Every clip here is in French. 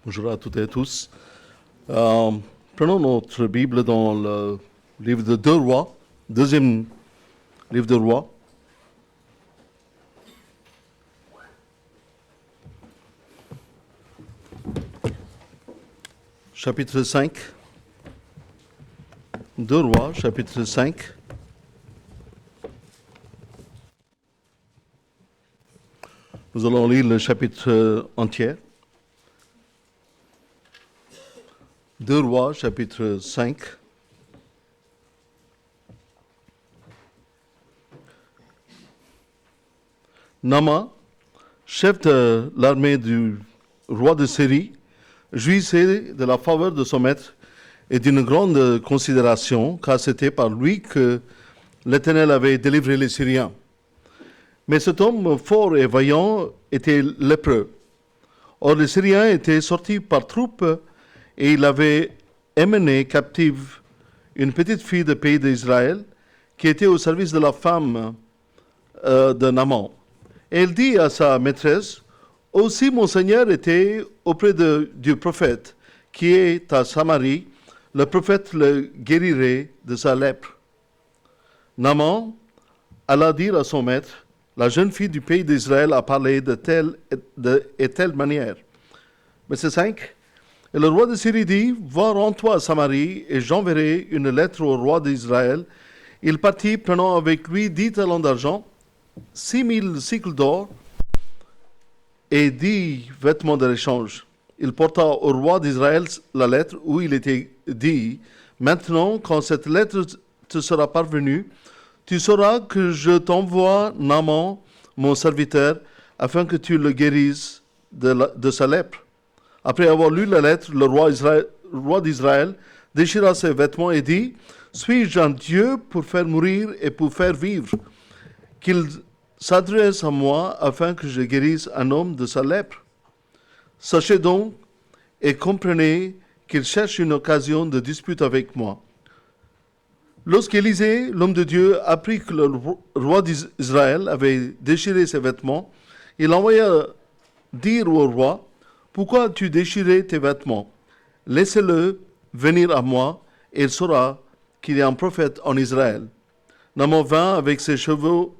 Bonjour à toutes et à tous. Prenons notre Bible dans le livre de 2 Rois, deuxième livre de Rois. Chapitre 5. 2 Rois, chapitre 5. Nous allons lire le chapitre entier. 2 Rois, chapitre 5. Naaman, chef de l'armée du roi de Syrie, jouissait de la faveur de son maître et d'une grande considération, car c'était par lui que l'Éternel avait délivré les Syriens. Mais cet homme fort et vaillant était lépreux. Or les Syriens étaient sortis par troupes et il avait emmené captive une petite fille du pays d'Israël qui était au service de la femme de Naaman. Et il dit à sa maîtresse, « Aussi mon Seigneur était auprès du prophète qui est à Samarie, le prophète le guérirait de sa lèpre. » Naaman alla dire à son maître, « La jeune fille du pays d'Israël a parlé de telle et telle manière. » Verset 5. Et le roi de Syrie dit, « Va, rends-toi à Samarie, et j'enverrai une lettre au roi d'Israël. » Il partit, prenant avec lui 10 talents d'argent, 6000 cycles d'or et 10 vêtements de l'échange. Il porta au roi d'Israël la lettre où il était dit, « Maintenant, quand cette lettre te sera parvenue, tu sauras que je t'envoie Naaman, mon serviteur, afin que tu le guérisses de sa lèpre. » Après avoir lu la lettre, le roi d'Israël déchira ses vêtements et dit, « Suis-je un Dieu pour faire mourir et pour faire vivre? Qu'il s'adresse à moi afin que je guérisse un homme de sa lèpre. Sachez donc et comprenez qu'il cherche une occasion de dispute avec moi. » Lorsqu'Élisée, l'homme de Dieu, apprit que le roi d'Israël avait déchiré ses vêtements, il envoya dire au roi, « Pourquoi as-tu déchiré tes vêtements? Laissez-le venir à moi, et il saura qu'il y a un prophète en Israël. » Naaman vint avec ses chevaux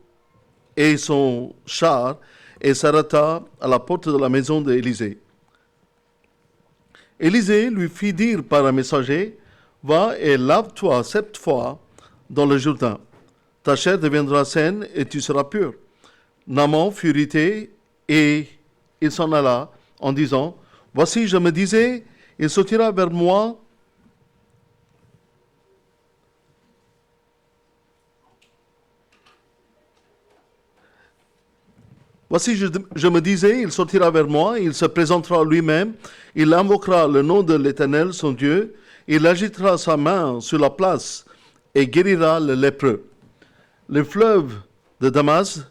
et son char et s'arrêta à la porte de la maison d'Élisée. Élisée lui fit dire par un messager, « Va et lave-toi 7 fois dans le Jourdain. Ta chair deviendra saine et tu seras pur. » Naaman fut irrité et il s'en alla en disant, « Voici, je me disais, il sortira vers moi. Voici, je me disais, il sortira vers moi, il se présentera lui-même, il invoquera le nom de l'Éternel, son Dieu, il agitera sa main sur la place et guérira le lépreux. Les fleuves de Damas,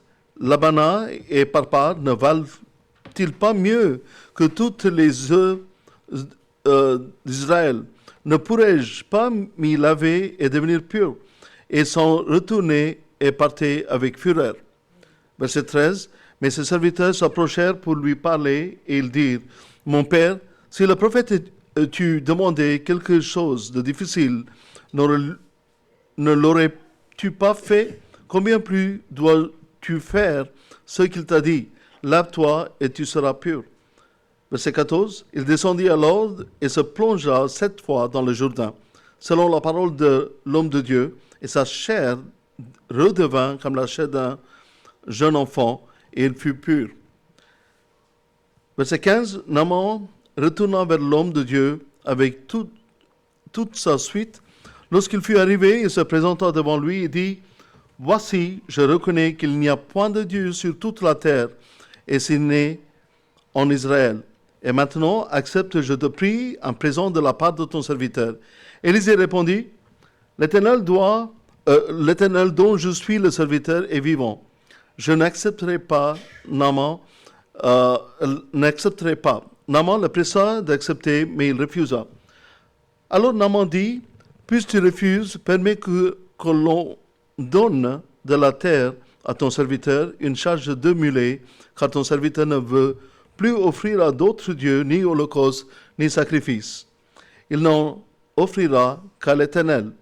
Labana et Parpar ne valent-ils pas mieux que toutes les eaux d'Israël? Ne pourrais-je pas m'y laver et devenir pur? » Et s'en retourner et partait avec fureur. Verset 13. Mais ses serviteurs s'approchèrent pour lui parler et ils dirent, « Mon père, si le prophète t'eût demandé quelque chose de difficile, ne l'aurais-tu pas fait? Combien plus dois-tu faire ce qu'il t'a dit? Lave-toi et tu seras pur. » Verset 14. Il descendit alors et se plongea 7 fois dans le Jourdain, selon la parole de l'homme de Dieu, et sa chair redevint comme la chair d'un jeune enfant, et il fut pur. Verset 15. Naaman retourna vers l'homme de Dieu avec toute sa suite. Lorsqu'il fut arrivé, il se présenta devant lui et dit, « Voici, je reconnais qu'il n'y a point de Dieu sur toute la terre, et s'il n'est en Israël. Et maintenant, accepte, je te prie, un présent de la part de ton serviteur. » Élisée répondit, « L'Éternel dont je suis le serviteur est vivant. Je n'accepterai pas, Naaman n'accepterai pas. » Naaman le pressa d'accepter, mais il refusa. Alors Naaman dit, « Puisque tu refuses, permets que l'on donne de la terre à ton serviteur une charge de 2 mulets, car ton serviteur ne veut plus offrir à d'autres dieux ni holocauste ni sacrifice. Il n'en offrira qu'à l'Éternel.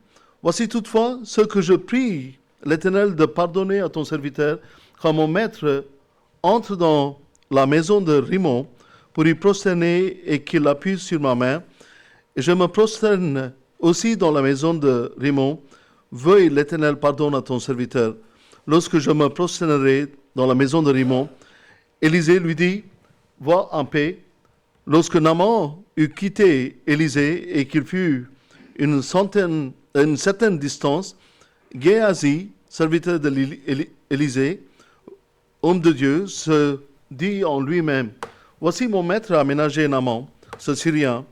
Voici toutefois ce que je prie l'Éternel de pardonner à ton serviteur, quand mon maître entre dans la maison de Rimon pour y prosterner et qu'il appuie sur ma main, et je me prosterne aussi dans la maison de Rimon. Veuille l'Éternel pardonne à ton serviteur. Lorsque je me prosternerai dans la maison de Rimon, Élisée lui dit, va en paix. Lorsque Naaman eut quitté Élisée et qu'il fut une certaine distance, Géasi, serviteur de Élisée, homme de Dieu, se dit en lui-même, voici mon maître a aménagé Naaman, ce Syrien,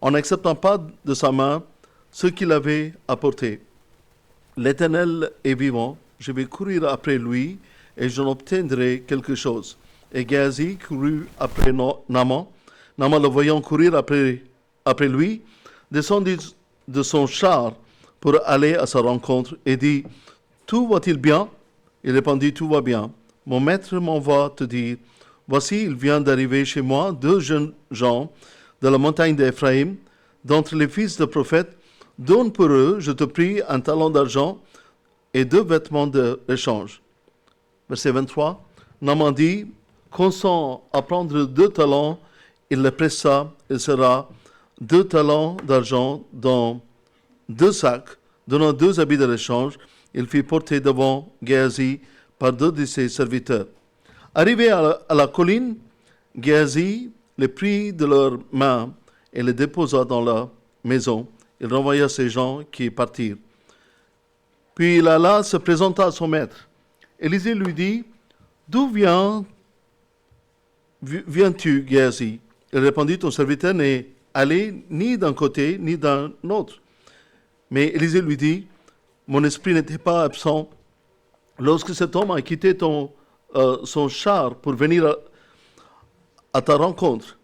en n'acceptant pas de sa main ce qu'il avait apporté. L'Éternel est vivant, je vais courir après lui et j'en obtiendrai quelque chose. Et Géasi courut après Naaman. Naaman, le voyant courir après lui, descendit de son char pour aller à sa rencontre et dit, tout va-t-il bien? Il répondit, tout va bien. Mon maître m'envoie te dire, voici, il vient d'arriver chez moi 2 jeunes gens de la montagne d'Éphraïm, d'entre les fils de prophètes. Donne pour eux, je te prie, un talent d'argent et 2 vêtements d'échange. Verset 23. Naaman dit, consent à prendre 2 talents, il les pressa, il sera 2 talents d'argent dans 2 sacs, donnant 2 habits de l'échange. Il fit porter devant Géasi par 2 de ses serviteurs. Arrivé à la colline, Géasi les prit de leurs mains et les déposa dans la maison. Il renvoya ces gens qui partirent. Puis il alla se présenta à son maître. Élisée lui dit, d'où viens-tu, Géasi? Il répondit, ton serviteur n'est allé ni d'un côté ni d'un autre. Mais Élisée lui dit, mon esprit n'était pas absent lorsque cet homme a quitté son char pour venir à ta rencontre.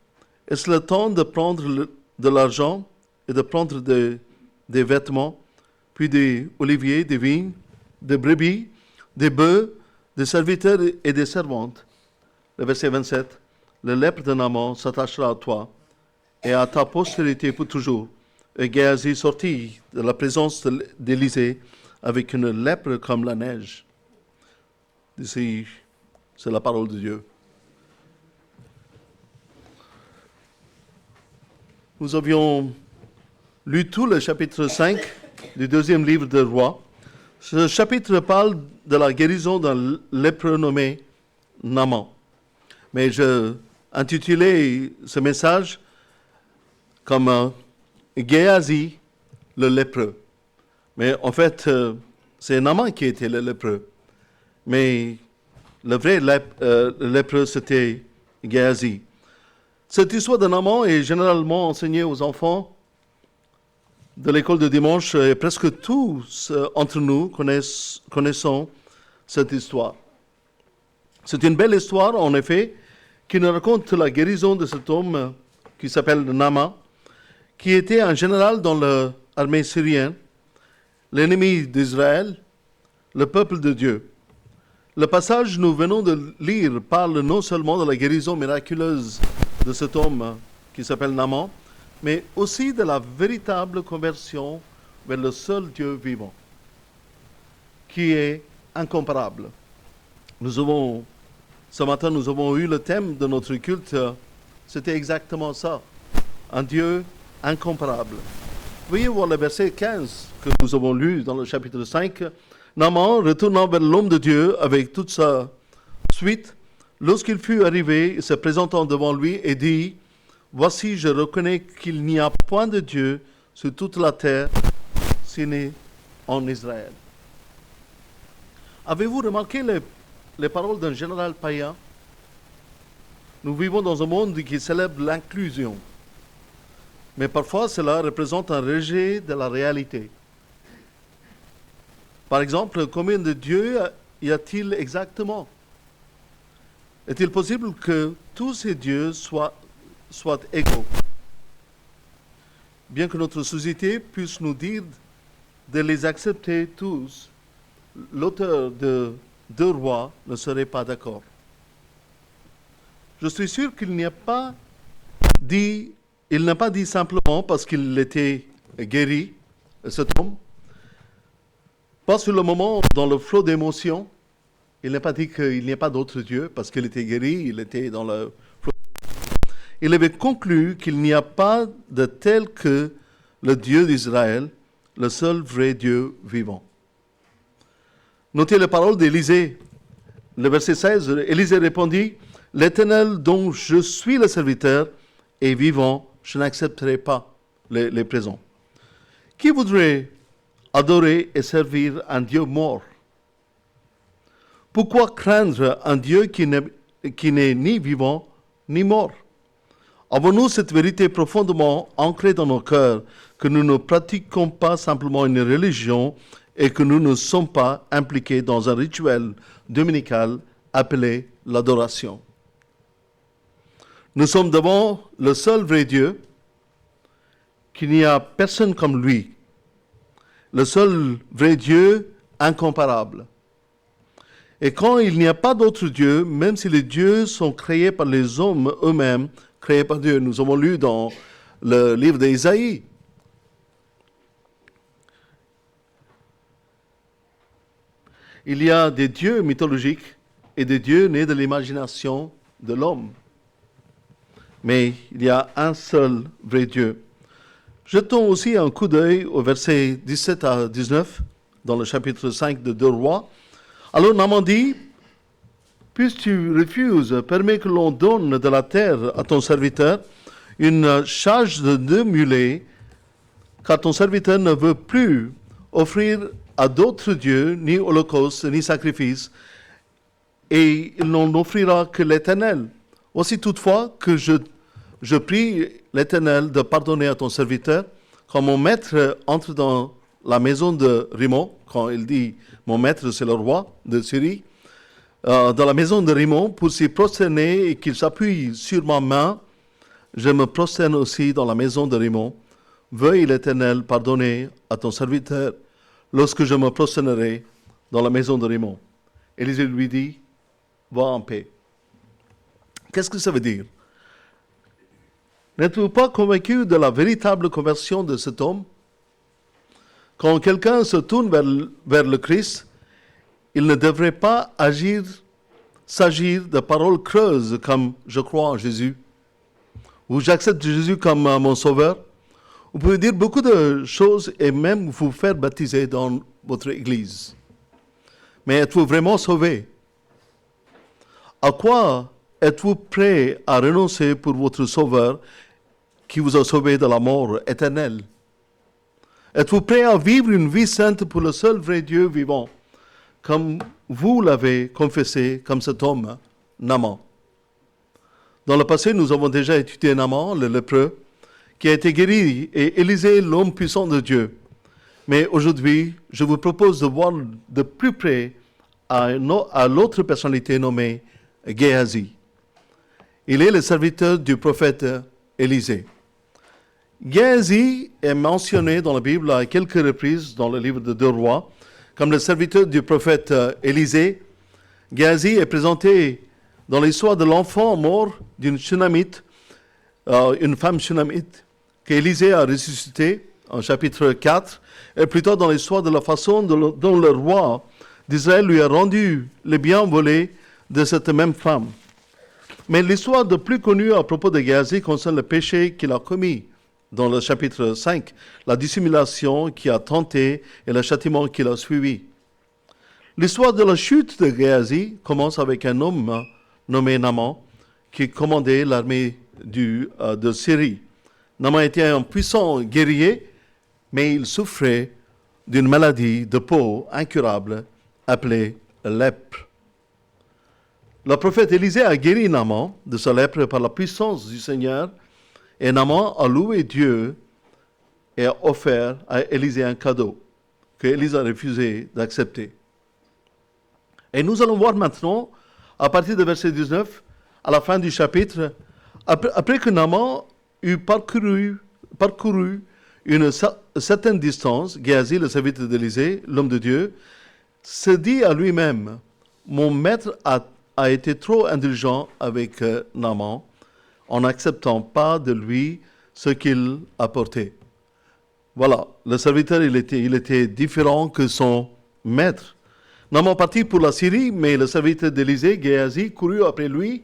Est-ce le temps de prendre de l'argent et de prendre des vêtements, puis des oliviers, des vignes, des brebis, des bœufs, des serviteurs et des servantes? Le verset 27. Le lèpre de Naaman s'attachera à toi et à ta postérité pour toujours. Et Géasi sortit de la présence d'Élisée avec une lèpre comme la neige. Ici, c'est la parole de Dieu. Nous avions lu tout le chapitre 5 du 2e livre de Rois. Ce chapitre parle de la guérison d'un lépreux nommé Naaman. Mais je intitulé ce message comme Géasi, le lépreux. Mais en fait, c'est Naaman qui était le lépreux. Mais le vrai lépreux, c'était Géasi. Cette histoire de Naaman est généralement enseignée aux enfants de l'école de dimanche et presque tous entre nous connaissons cette histoire. C'est une belle histoire, en effet, qui nous raconte la guérison de cet homme qui s'appelle Naaman, qui était un général dans l'armée syrienne, l'ennemi d'Israël, le peuple de Dieu. Le passage que nous venons de lire parle non seulement de la guérison miraculeuse de cet homme qui s'appelle Naaman, mais aussi de la véritable conversion vers le seul Dieu vivant, qui est incomparable. Ce matin, nous avons eu le thème de notre culte, c'était exactement ça, un Dieu incomparable. Veuillez voir le verset 15 que nous avons lu dans le chapitre 5. Naaman, retournant vers l'homme de Dieu avec toute sa suite, lorsqu'il fut arrivé, se présentant devant lui et dit, voici, je reconnais qu'il n'y a point de Dieu sur toute la terre, si n'est en Israël. Avez-vous remarqué les paroles d'un général païen? Nous vivons dans un monde qui célèbre l'inclusion. Mais parfois, cela représente un rejet de la réalité. Par exemple, combien de dieux y a-t-il exactement? Est-il possible que tous ces dieux soient égaux? Bien que notre société puisse nous dire de les accepter tous, l'auteur de 2 Rois ne serait pas d'accord. je suis sûr qu'il n'a pas dit simplement parce qu'il était guéri, cet homme, pas sur le moment, dans le flot d'émotions. Il n'a pas dit qu'il n'y a pas d'autre Dieu parce qu'il était guéri, il était dans le flot. Il avait conclu qu'il n'y a pas de tel que le Dieu d'Israël, le seul vrai Dieu vivant. Notez les paroles d'Élisée. Le verset 16, Élisée répondit, « L'Éternel dont je suis le serviteur est vivant, je n'accepterai pas les présents. » Qui voudrait adorer et servir un Dieu mort? Pourquoi craindre un Dieu qui n'est ni vivant ni mort? Avons-nous cette vérité profondément ancrée dans nos cœurs que nous ne pratiquons pas simplement une religion et que nous ne sommes pas impliqués dans un rituel dominical appelé l'adoration? Nous sommes devant le seul vrai Dieu, qu'il n'y a personne comme lui, le seul vrai Dieu incomparable. Et quand il n'y a pas d'autre Dieu, même si les dieux sont créés par les hommes eux-mêmes, créés par Dieu, nous avons lu dans le livre d'Ésaïe, il y a des dieux mythologiques et des dieux nés de l'imagination de l'homme. Mais il y a un seul vrai Dieu. Jetons aussi un coup d'œil au verset 17 à 19 dans le chapitre 5 de 2 Rois. Alors Naaman dit, « Puisque tu refuses, permets que l'on donne de la terre à ton serviteur une charge de 2 mulets, car ton serviteur ne veut plus offrir à d'autres dieux, ni holocauste, ni sacrifice, et il n'en offrira que l'Éternel. Voici toutefois que je prie l'Éternel de pardonner à ton serviteur, quand mon maître entre dans la maison de Rimon, quand il dit mon maître c'est le roi de Syrie, dans la maison de Rimon, pour s'y prosterner et qu'il s'appuie sur ma main, je me prosterne aussi dans la maison de Rimon. Veuille l'Éternel pardonner à ton serviteur lorsque je me prosternerai dans la maison de Rimon. Élisée lui dit, va en paix. Qu'est-ce que ça veut dire? N'êtes-vous pas convaincu de la véritable conversion de cet homme? Quand quelqu'un se tourne vers le Christ, il ne devrait pas s'agir de paroles creuses comme « je crois en Jésus » ou « j'accepte Jésus comme mon sauveur ». Vous pouvez dire beaucoup de choses et même vous faire baptiser dans votre église. Mais êtes-vous vraiment sauvé? À quoi êtes-vous prêt à renoncer pour votre sauveur qui vous a sauvé de la mort éternelle? Êtes-vous prêt à vivre une vie sainte pour le seul vrai Dieu vivant, comme vous l'avez confessé, comme cet homme, Naaman? Dans le passé, nous avons déjà étudié Naaman, le lépreux, qui a été guéri, et Élisée, l'homme puissant de Dieu. Mais aujourd'hui, je vous propose de voir de plus près à l'autre personnalité nommée Géhazi. Il est le serviteur du prophète Élisée. Géhazi est mentionné dans la Bible à quelques reprises dans le livre de 2 Rois comme le serviteur du prophète Élisée. Géhazi est présenté dans l'histoire de l'enfant mort d'une Shunamite, une femme Shunamite, qu'Élisée a ressuscité en chapitre 4, et plutôt dans l'histoire de la façon dont le roi d'Israël lui a rendu les biens volés de cette même femme. Mais l'histoire de plus connue à propos de Géhazi concerne le péché qu'il a commis dans le chapitre 5, la dissimulation qu'il a tentée et le châtiment qu'il a suivi. L'histoire de la chute de Géhazi commence avec un homme nommé Naaman qui commandait l'armée de Syrie. Naaman était un puissant guerrier, mais il souffrait d'une maladie de peau incurable appelée lèpre. Le prophète Élisée a guéri Naaman de sa lèpre par la puissance du Seigneur, et Naaman a loué Dieu et a offert à Élisée un cadeau que Élisée a refusé d'accepter. Et nous allons voir maintenant, à partir de verset 19, à la fin du chapitre, après que Naaman eut parcouru une certaine distance, Géhazi, le serviteur d'Élisée, l'homme de Dieu, se dit à lui-même, mon maître a a été trop indulgent avec Naaman en n'acceptant pas de lui ce qu'il apportait. Voilà, le serviteur, il était différent que son maître. Naaman partit pour la Syrie, mais le serviteur d'Élisée, Géasi, courut après lui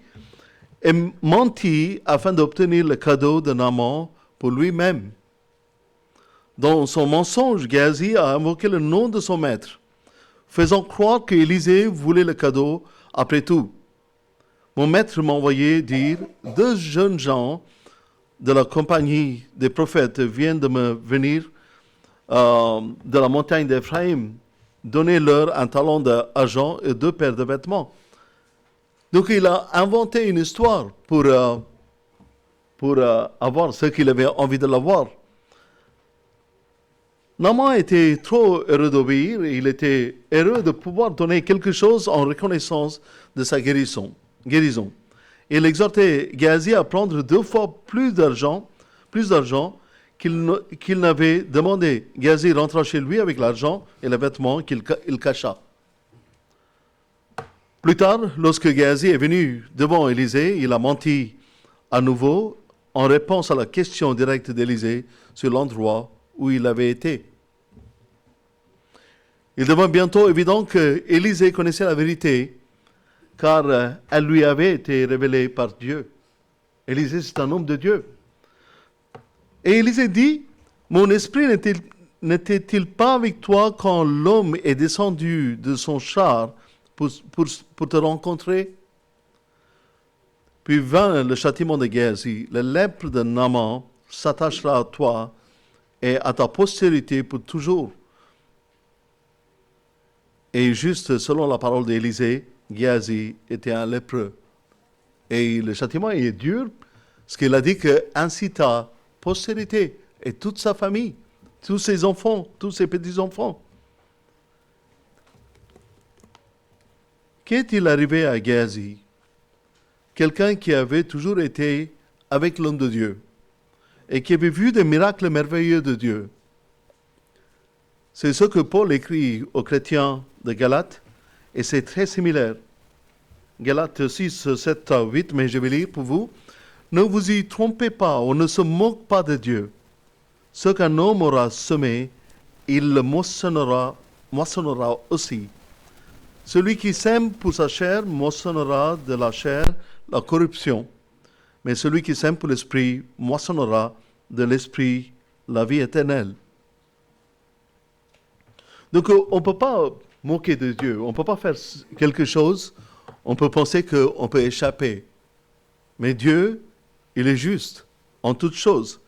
et mentit afin d'obtenir le cadeau de Naaman pour lui-même. Dans son mensonge, Géasi a invoqué le nom de son maître, faisant croire qu'Élisée voulait le cadeau. Après tout, mon maître m'a envoyé dire, 2 jeunes gens de la compagnie des prophètes viennent de me venir de la montagne d'Éphraïm. Donnez-leur un talent d'argent et 2 paires de vêtements. Donc il a inventé une histoire pour avoir ce qu'il avait envie de l'avoir. Naaman était trop heureux d'obéir et il était heureux de pouvoir donner quelque chose en reconnaissance de sa guérison. Il exhortait Géasi à prendre 2 fois plus d'argent qu'il n'avait demandé. Géasi rentra chez lui avec l'argent et les vêtements qu'il cacha. Plus tard, lorsque Géasi est venu devant Élisée, il a menti à nouveau en réponse à la question directe d'Élisée sur l'endroit où il avait été. Il devint bientôt évident que Élisée connaissait la vérité, car elle lui avait été révélée par Dieu. Élisée, c'est un homme de Dieu. Et Élisée dit, « Mon esprit n'était-il pas avec toi quand l'homme est descendu de son char pour te rencontrer ?» Puis vint le châtiment de Géasi. La lèpre de Naaman s'attachera à toi et à ta postérité pour toujours. Et juste selon la parole d'Élisée, Géasi était un lépreux. Et le châtiment est dur, parce qu'il a dit que ainsi ta postérité et toute sa famille, tous ses enfants, tous ses petits-enfants. Qu'est-il arrivé à Géasi? Quelqu'un qui avait toujours été avec l'homme de Dieu et qui avait vu des miracles merveilleux de Dieu. C'est ce que Paul écrit aux chrétiens de Galates, et c'est très similaire. Galates 6, 7 à 8, mais je vais lire pour vous. Ne vous y trompez pas, on ne se moque pas de Dieu. Ce qu'un homme aura semé, il le moissonnera aussi. Celui qui sème pour sa chair moissonnera de la chair la corruption, mais celui qui sème pour l'esprit moissonnera de l'esprit la vie éternelle. Donc on ne peut pas moquer de Dieu, on ne peut pas faire quelque chose, on peut penser qu'on peut échapper. Mais Dieu, il est juste en toutes choses.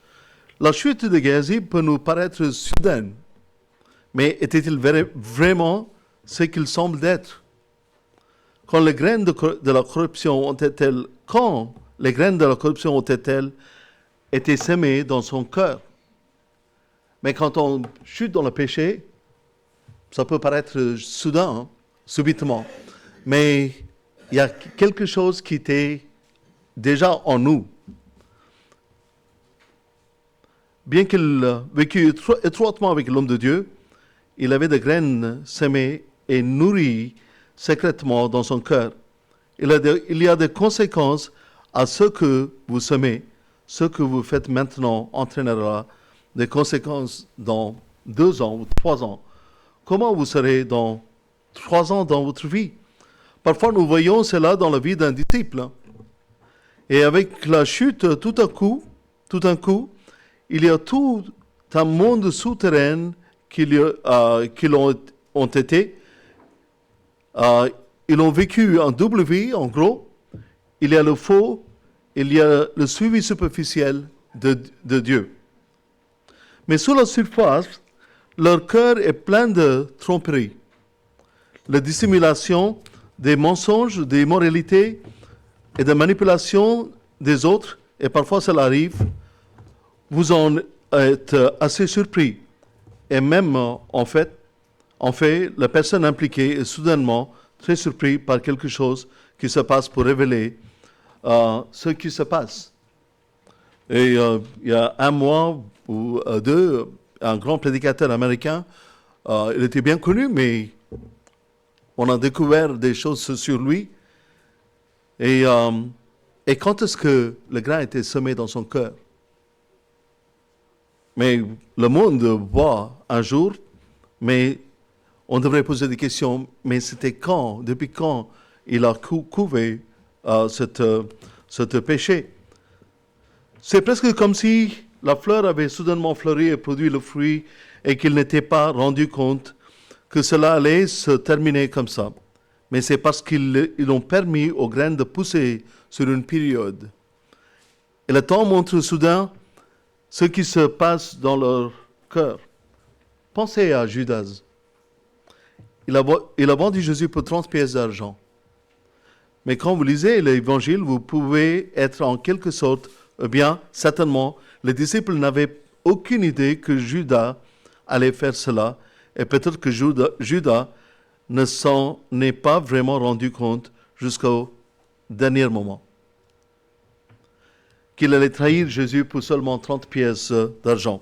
La chute de Géasi peut nous paraître soudaine, mais était-il vraiment ce qu'il semble d'être? Quand les graines de la corruption ont été semées dans son cœur. Mais quand on chute dans le péché, ça peut paraître soudain, subitement. Mais il y a quelque chose qui était déjà en nous. Bien qu'il vécut étroitement avec l'homme de Dieu, il avait des graines semées et nourries secrètement dans son cœur. Il y a des conséquences à ce que vous semez. Ce que vous faites maintenant entraînera des conséquences dans 2 ans ou 3 ans. Comment vous serez dans 3 ans dans votre vie? Parfois, nous voyons cela dans la vie d'un disciple. Et avec la chute, tout d'un coup, il y a tout un monde souterrain qui ont été. Ils ont vécu en double vie, en gros. Il y a le faux, il y a le suivi superficiel de Dieu. Mais sous la surface, leur cœur est plein de tromperie, de dissimulation, des mensonges, des immoralités et de manipulation des autres. Et parfois, cela arrive. Vous en êtes assez surpris. Et même, en fait, la personne impliquée est soudainement très surprise par quelque chose qui se passe pour révéler ce qui se passe. Et il y a 1 mois ou 2, un grand prédicateur américain, il était bien connu, mais on a découvert des choses sur lui. Et, euh, et quand est-ce que le grain était semé dans son cœur? Mais le monde voit un jour, mais on devrait poser des questions, mais c'était quand, depuis quand il a couvé ce péché? C'est presque comme si la fleur avait soudainement fleuri et produit le fruit et qu'il n'était pas rendu compte que cela allait se terminer comme ça. Mais c'est parce qu'ils ont permis aux graines de pousser sur une période. Et le temps montre soudain ce qui se passe dans leur cœur. Pensez à Judas. Il a vendu Jésus pour 30 pièces d'argent. Mais quand vous lisez l'évangile, vous pouvez être en quelque sorte, bien, certainement, les disciples n'avaient aucune idée que Judas allait faire cela. Et peut-être que Judas ne s'en est pas vraiment rendu compte jusqu'au dernier moment. Qu'il allait trahir Jésus pour seulement 30 pièces d'argent.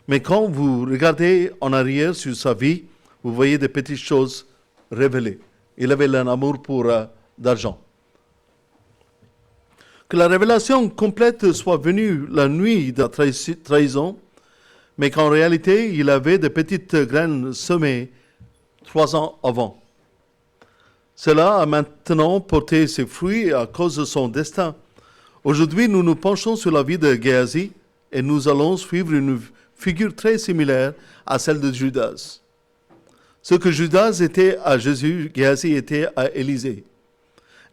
Mais quand vous regardez en arrière sur sa vie, vous voyez des petites choses révélées. Il avait un amour pour d'argent. Que la révélation complète soit venue la nuit de la trahison, mais qu'en réalité, il avait des petites graines semées 3 ans avant. Cela a maintenant porté ses fruits à cause de son destin. Aujourd'hui, nous nous penchons sur la vie de Géasi et nous allons suivre une figure très similaire à celle de Judas. Ce que Judas était à Jésus, Géasi était à Élisée.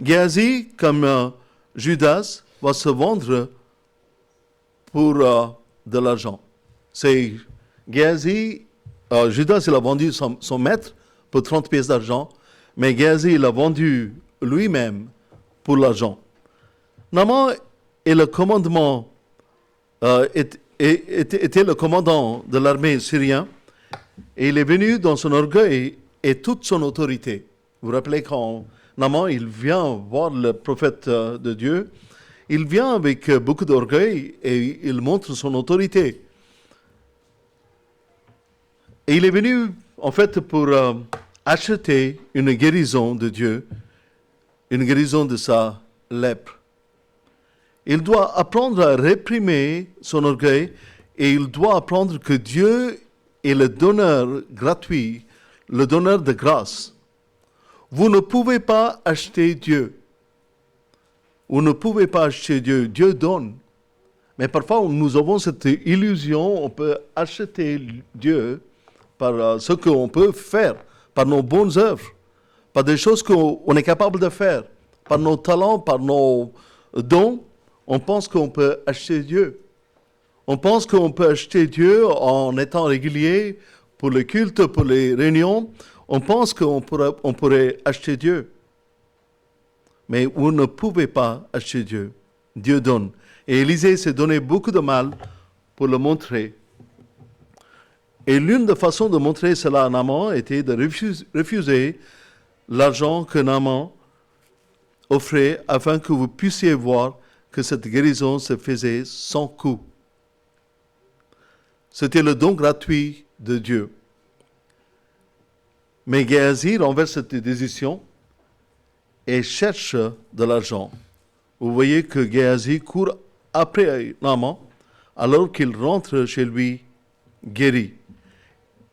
Géasi, comme Judas, va se vendre pour de l'argent. C'est Géasi, Judas, il a vendu son maître pour 30 pièces d'argent, mais Géasi, il a vendu lui-même pour l'argent. Naaman est le commandement, était le commandant de l'armée syrienne et il est venu dans son orgueil et toute son autorité. Vous vous rappelez quand Naaman il vient voir le prophète de Dieu, il vient avec beaucoup d'orgueil et il montre son autorité. Et il est venu en fait pour acheter une guérison de Dieu, une guérison de sa lèpre. Il doit apprendre à réprimer son orgueil et il doit apprendre que Dieu est le donneur gratuit, le donneur de grâce. Vous ne pouvez pas acheter Dieu. Vous ne pouvez pas acheter Dieu. Dieu donne. Mais parfois, nous avons cette illusion, on peut acheter Dieu par ce qu'on peut faire, par nos bonnes œuvres, par des choses qu'on est capable de faire, par nos talents, par nos dons. On pense qu'on peut acheter Dieu. On pense qu'on peut acheter Dieu en étant régulier pour le culte, pour les réunions. On pense qu'on pourrait acheter Dieu. Mais vous ne pouvez pas acheter Dieu. Dieu donne. Et Élisée s'est donné beaucoup de mal pour le montrer. Et l'une des façons de montrer cela à Naaman était de refuser l'argent que Naaman offrait afin que vous puissiez voir que cette guérison se faisait sans coût. C'était le don gratuit de Dieu. Mais Géasi renverse cette décision et cherche de l'argent. Vous voyez que Géasi court après Naaman alors qu'il rentre chez lui guéri.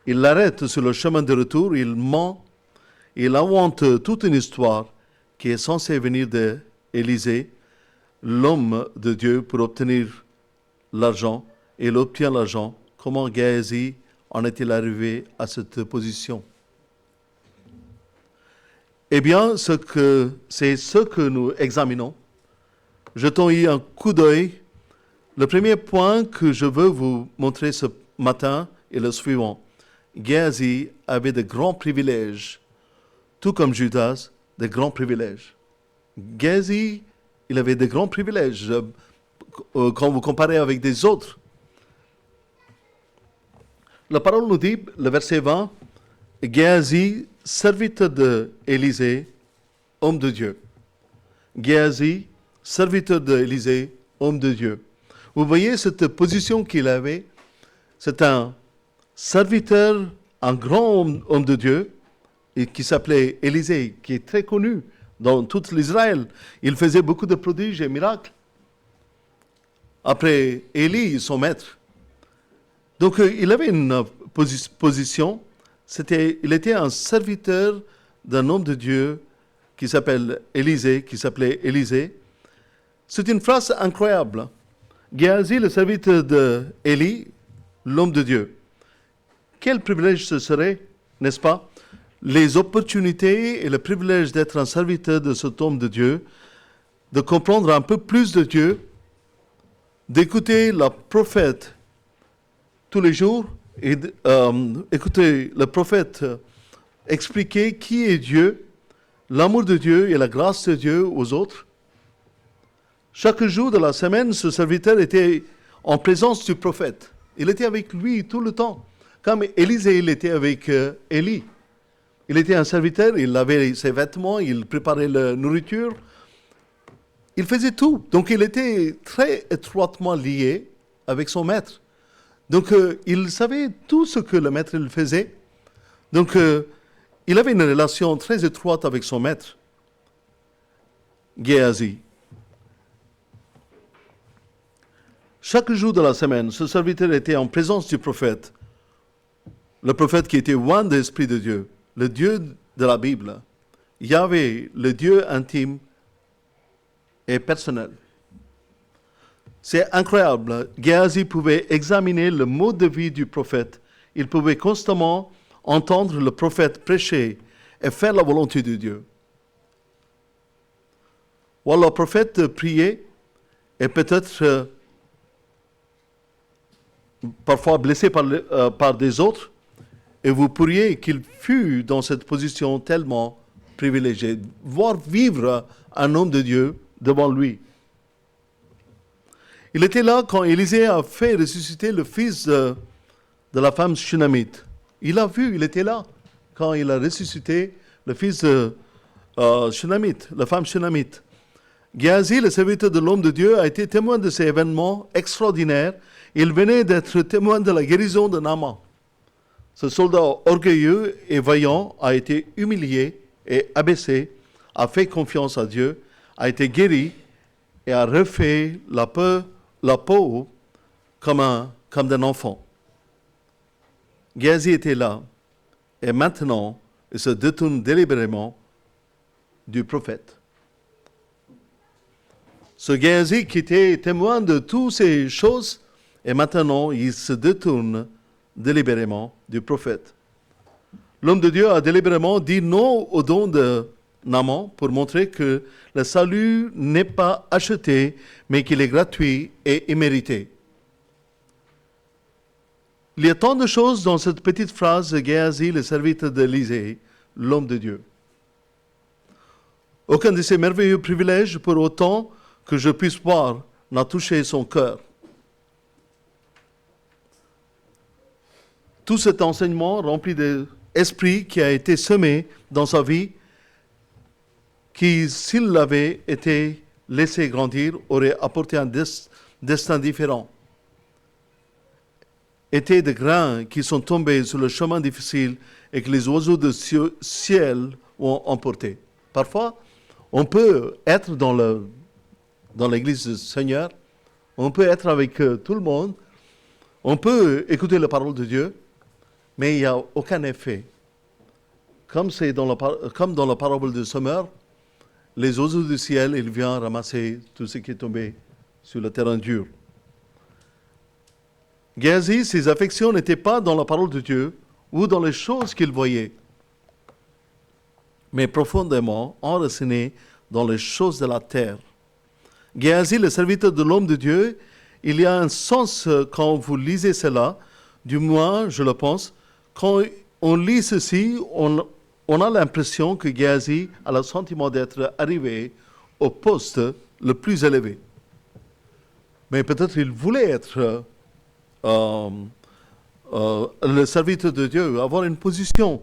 Il l'arrête sur le chemin de retour, il ment, il invente toute une histoire qui est censée venir d'Élisée, l'homme de Dieu, pour obtenir l'argent. Et il obtient l'argent. Comment Géasi en est-il arrivé à cette position? Eh bien, c'est ce que nous examinons. Jetons-y un coup d'œil. Le premier point que je veux vous montrer ce matin est le suivant. Géasi avait de grands privilèges, tout comme Judas, de grands privilèges. Géasi, il avait de grands privilèges quand vous comparez avec des autres. La parole nous dit, le verset 20, Géasi, serviteur d'Élisée, homme de Dieu. Géasi, serviteur d'Élisée, homme de Dieu. Vous voyez cette position qu'il avait. C'est un serviteur, un grand homme de Dieu, et qui s'appelait Élisée, qui est très connu dans tout l'Israël. Il faisait beaucoup de prodiges et miracles. Après Élie, son maître. Donc il avait une position, il était un serviteur d'un homme de Dieu qui s'appelait Élisée. C'est une phrase incroyable. Géasi, le serviteur d'Élie, l'homme de Dieu. Quel privilège ce serait, n'est-ce pas? Les opportunités et le privilège d'être un serviteur de cet homme de Dieu, de comprendre un peu plus de Dieu, d'écouter le prophète tous les jours et écouter le prophète expliquer qui est Dieu, l'amour de Dieu et la grâce de Dieu aux autres. Chaque jour de la semaine, ce serviteur était en présence du prophète. Il était avec lui tout le temps. Comme Élisée, il était avec Élie. Il était un serviteur, il lavait ses vêtements, il préparait la nourriture. Il faisait tout. Donc il était très étroitement lié avec son maître. Donc il savait tout ce que le maître il faisait. Donc il avait une relation très étroite avec son maître, Géasi. Chaque jour de la semaine, ce serviteur était en présence du prophète. Le prophète qui était loin de l'Esprit de Dieu, le Dieu de la Bible. Yahvé, le Dieu intime et personnel. C'est incroyable. Géasi pouvait examiner le mode de vie du prophète. Il pouvait constamment entendre le prophète prêcher et faire la volonté de Dieu. Ou le prophète priait et peut-être parfois blessé par des autres, et vous pourriez qu'il fût dans cette position tellement privilégiée, voir vivre un homme de Dieu devant lui. Il était là quand Élisée a fait ressusciter le fils de la femme Shunamite. Il a vu, il était là quand il a ressuscité le fils de Shunamite, la femme Shunamite. Géasi, le serviteur de l'homme de Dieu, a été témoin de ces événements extraordinaires. Il venait d'être témoin de la guérison de Naaman. Ce soldat orgueilleux et vaillant a été humilié et abaissé, a fait confiance à Dieu, a été guéri et a refait la peau comme d'un enfant. Géasi était là et maintenant il se détourne délibérément du prophète. Ce Géasi qui était témoin de toutes ces choses, et maintenant il se détourne délibérément du prophète. L'homme de Dieu a délibérément dit non au don de Naaman pour montrer que le salut n'est pas acheté, mais qu'il est gratuit et immérité. Il y a tant de choses dans cette petite phrase de Géasi, le serviteur d'Élisée, l'homme de Dieu. Aucun de ces merveilleux privilèges, pour autant que je puisse voir, n'a touché son cœur. Tout cet enseignement rempli d'esprit qui a été semé dans sa vie, qui, s'il l'avait été laissé grandir, aurait apporté un destin différent, étaient des grains qui sont tombés sur le chemin difficile et que les oiseaux du ciel ont emporté. Parfois, on peut être dans l'église du Seigneur, on peut être avec tout le monde, on peut écouter la parole de Dieu, mais il n'y a aucun effet. Comme dans la parabole de semeur, les oiseaux du ciel, ils viennent ramasser tout ce qui est tombé sur le terrain dur. Géasi, ses affections n'étaient pas dans la parole de Dieu ou dans les choses qu'il voyait, mais profondément enracinées dans les choses de la terre. Géasi, le serviteur de l'homme de Dieu, il y a un sens quand vous lisez cela, du moins, je le pense, quand on lit ceci, on a l'impression que Géasi a le sentiment d'être arrivé au poste le plus élevé. Mais peut-être il voulait être le serviteur de Dieu, avoir une position. Vous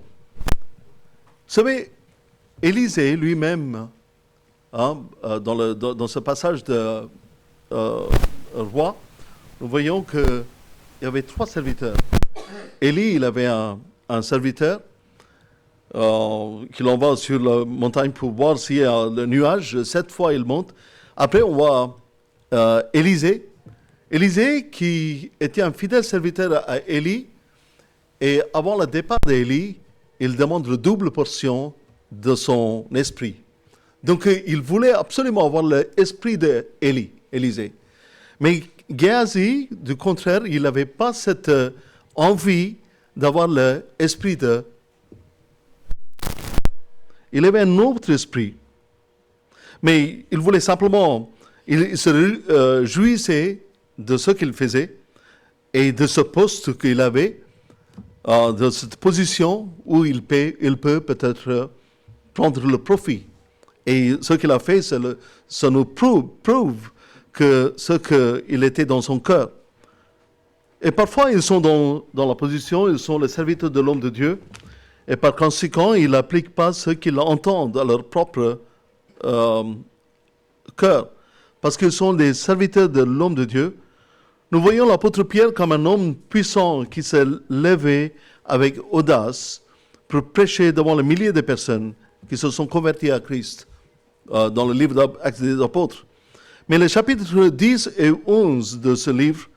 savez, Élisée lui-même, dans ce passage de roi, nous voyons qu'il y avait 3 serviteurs. Élie, il avait un serviteur. qu'il en va sur la montagne pour voir s'il y a le nuage. 7 fois, il monte. Après, on voit Élisée. Élisée, qui était un fidèle serviteur à Élie, et avant le départ d'Élie, il demande le double portion de son esprit. Donc, il voulait absolument avoir l'esprit d'Élisée. Mais Géasi, du contraire, il n'avait pas cette envie d'avoir l'esprit de... Il avait un autre esprit. Mais il voulait simplement... Il se jouissait de ce qu'il faisait et de ce poste qu'il avait, de cette position où il peut peut-être prendre le profit. Et ce qu'il a fait, ça nous prouve que ce qu'il était dans son cœur. Et parfois, ils sont dans la position, ils sont les serviteurs de l'homme de Dieu, et par conséquent, ils n'appliquent pas ce qu'ils entendent à leur propre cœur, parce qu'ils sont des serviteurs de l'homme de Dieu. Nous voyons l'apôtre Pierre comme un homme puissant qui s'est levé avec audace pour prêcher devant les milliers de personnes qui se sont converties à Christ dans le livre d'Actes des Apôtres. Mais les chapitres 10 et 11 de ce livre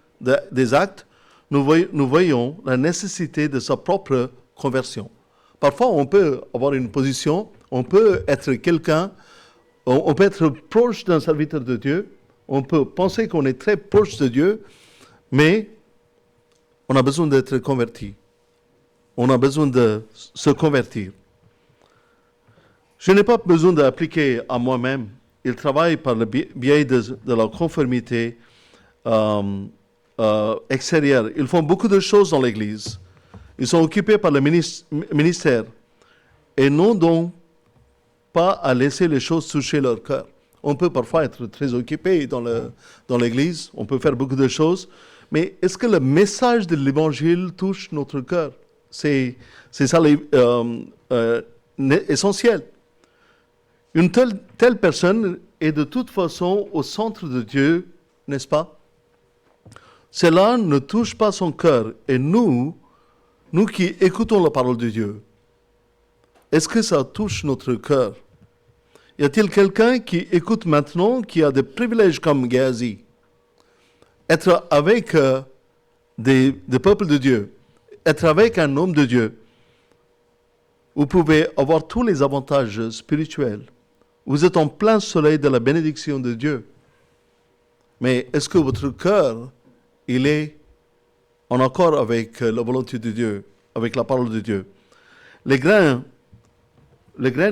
des Actes, nous voyons la nécessité de sa propre conversion. Parfois, on peut avoir une position, on peut être quelqu'un, on peut être proche d'un serviteur de Dieu, on peut penser qu'on est très proche de Dieu, mais on a besoin d'être converti. On a besoin de se convertir. Je n'ai pas besoin d'appliquer à moi-même. Il travaille par le biais de la conformité extérieure. Ils font beaucoup de choses dans l'Église. Ils sont occupés par le ministère et n'ont donc pas à laisser les choses toucher leur cœur. On peut parfois être très occupé dans l'Église, on peut faire beaucoup de choses, mais est-ce que le message de l'Évangile touche notre cœur? C'est ça essentiel. Une telle personne est de toute façon au centre de Dieu, n'est-ce pas? Cela ne touche pas son cœur. Et nous qui écoutons la parole de Dieu, est-ce que ça touche notre cœur? Y a-t-il quelqu'un qui écoute maintenant, qui a des privilèges comme Géasi? Être avec des peuples de Dieu, être avec un homme de Dieu, vous pouvez avoir tous les avantages spirituels. Vous êtes en plein soleil de la bénédiction de Dieu. Mais est-ce que votre cœur, il est en accord avec la volonté de Dieu, avec la parole de Dieu? Les graines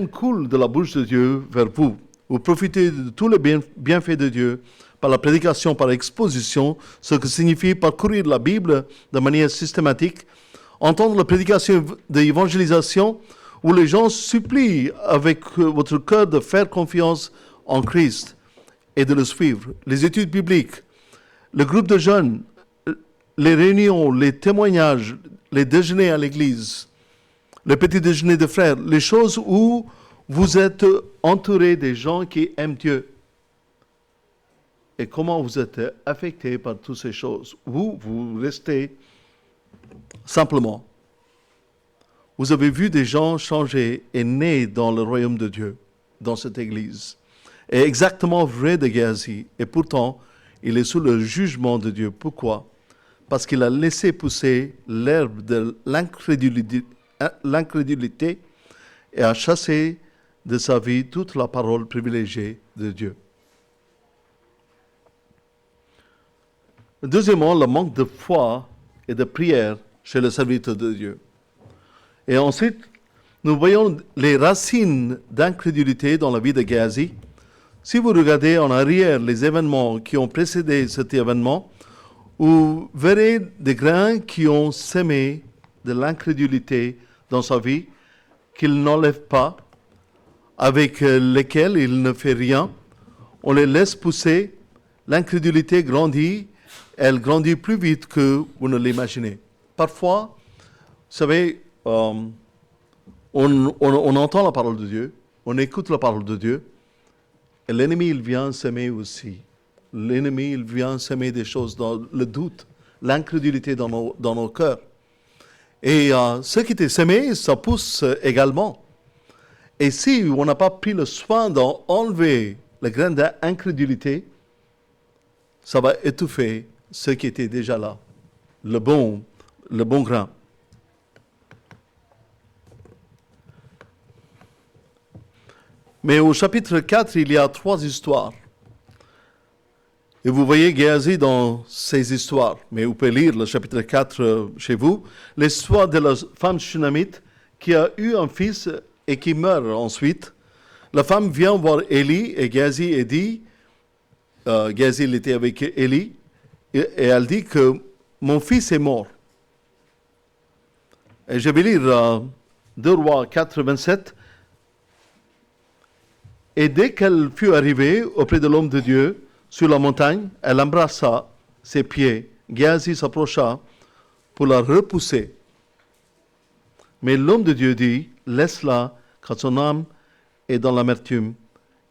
coulent de la bouche de Dieu vers vous. Vous profitez de tous les bienfaits de Dieu par la prédication, par l'exposition, ce que signifie parcourir la Bible de manière systématique, entendre la prédication d'évangélisation où les gens supplient avec votre cœur de faire confiance en Christ et de le suivre. Les études bibliques, le groupe de jeunes, les réunions, les témoignages, les déjeuners à l'église, le petit déjeuner de frères, les choses où vous êtes entouré des gens qui aiment Dieu. Et comment vous êtes affecté par toutes ces choses? Vous restez simplement. Vous avez vu des gens changer et nés dans le royaume de Dieu, dans cette église. Et exactement vrai de Géasi. Et pourtant, il est sous le jugement de Dieu. Pourquoi? Parce qu'il a laissé pousser l'herbe de l'incrédulité et a chassé de sa vie toute la parole privilégiée de Dieu. Deuxièmement, le manque de foi et de prière chez le serviteur de Dieu. Et ensuite, nous voyons les racines d'incrédulité dans la vie de Géasi. Si vous regardez en arrière les événements qui ont précédé cet événement, vous verrez des grains qui ont semé de l'incrédulité dans sa vie, qu'il n'enlève pas, avec lesquels il ne fait rien. On les laisse pousser, l'incrédulité grandit, elle grandit plus vite que vous ne l'imaginez. Parfois, vous savez, on entend la parole de Dieu, on écoute la parole de Dieu, et l'ennemi, il vient semer aussi. L'ennemi, il vient semer des choses dans le doute, l'incrédulité dans nos cœurs. Et ce qui était semé, ça pousse également. Et si on n'a pas pris le soin d'enlever les graines d'incrédulité, ça va étouffer ce qui était déjà là, le bon grain. Mais au chapitre 4, il y a 3 histoires. Et vous voyez Géasi dans ces histoires. Mais vous pouvez lire le chapitre 4 chez vous. L'histoire de la femme shunamite qui a eu un fils et qui meurt ensuite. La femme vient voir Élie et Géasi dit, Géasi il était avec Élie, et elle dit que mon fils est mort. Et je vais lire 2 Rois 4, 27. Et dès qu'elle fut arrivée auprès de l'homme de Dieu, sur la montagne, elle embrassa ses pieds. Géasi s'approcha pour la repousser. Mais l'homme de Dieu dit, laisse-la, car son âme est dans l'amertume.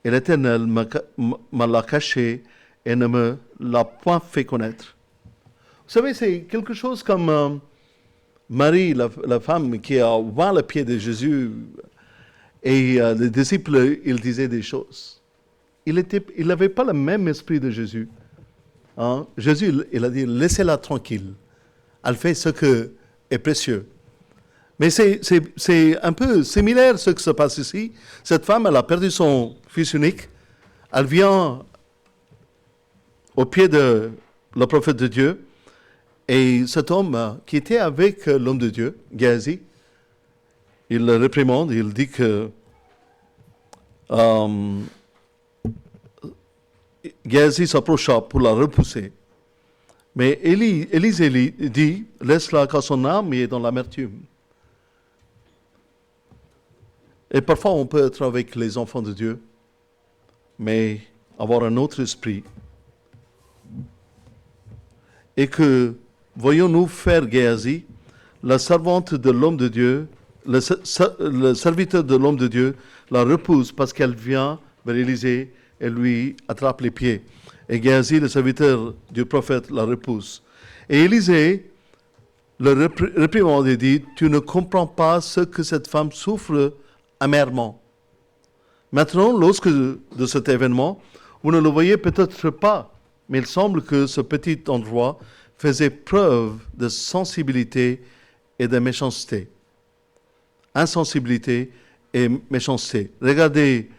Et l'Éternel m'a l'a cachée et ne me l'a point fait connaître. Vous savez, c'est quelque chose comme Marie, la femme qui a ouvert le pied de Jésus. Et les disciples, ils disaient des choses. Il n'avait pas le même esprit de Jésus. Hein? Jésus, il a dit, laissez-la tranquille. Elle fait ce qui est précieux. Mais c'est un peu similaire ce qui se passe ici. Cette femme, elle a perdu son fils unique. Elle vient au pied de le prophète de Dieu. Et cet homme qui était avec l'homme de Dieu, Géasi, il le réprimande, il dit que Géasi s'approcha pour la repousser. Mais Élisée dit, laisse-la car son âme est dans l'amertume. Et parfois on peut être avec les enfants de Dieu, mais avoir un autre esprit. Et que, voyons-nous faire Géasi, la servante de l'homme de Dieu, le serviteur de l'homme de Dieu, la repousse parce qu'elle vient vers Élisée et lui attrape les pieds. Et Géasi, le serviteur du prophète, la repousse. Et Élisée le réprimande et dit, tu ne comprends pas ce que cette femme souffre amèrement. Maintenant, lorsque de cet événement, vous ne le voyez peut-être pas, mais il semble que ce petit endroit faisait preuve de sensibilité et de méchanceté. Insensibilité et méchanceté. Regardez,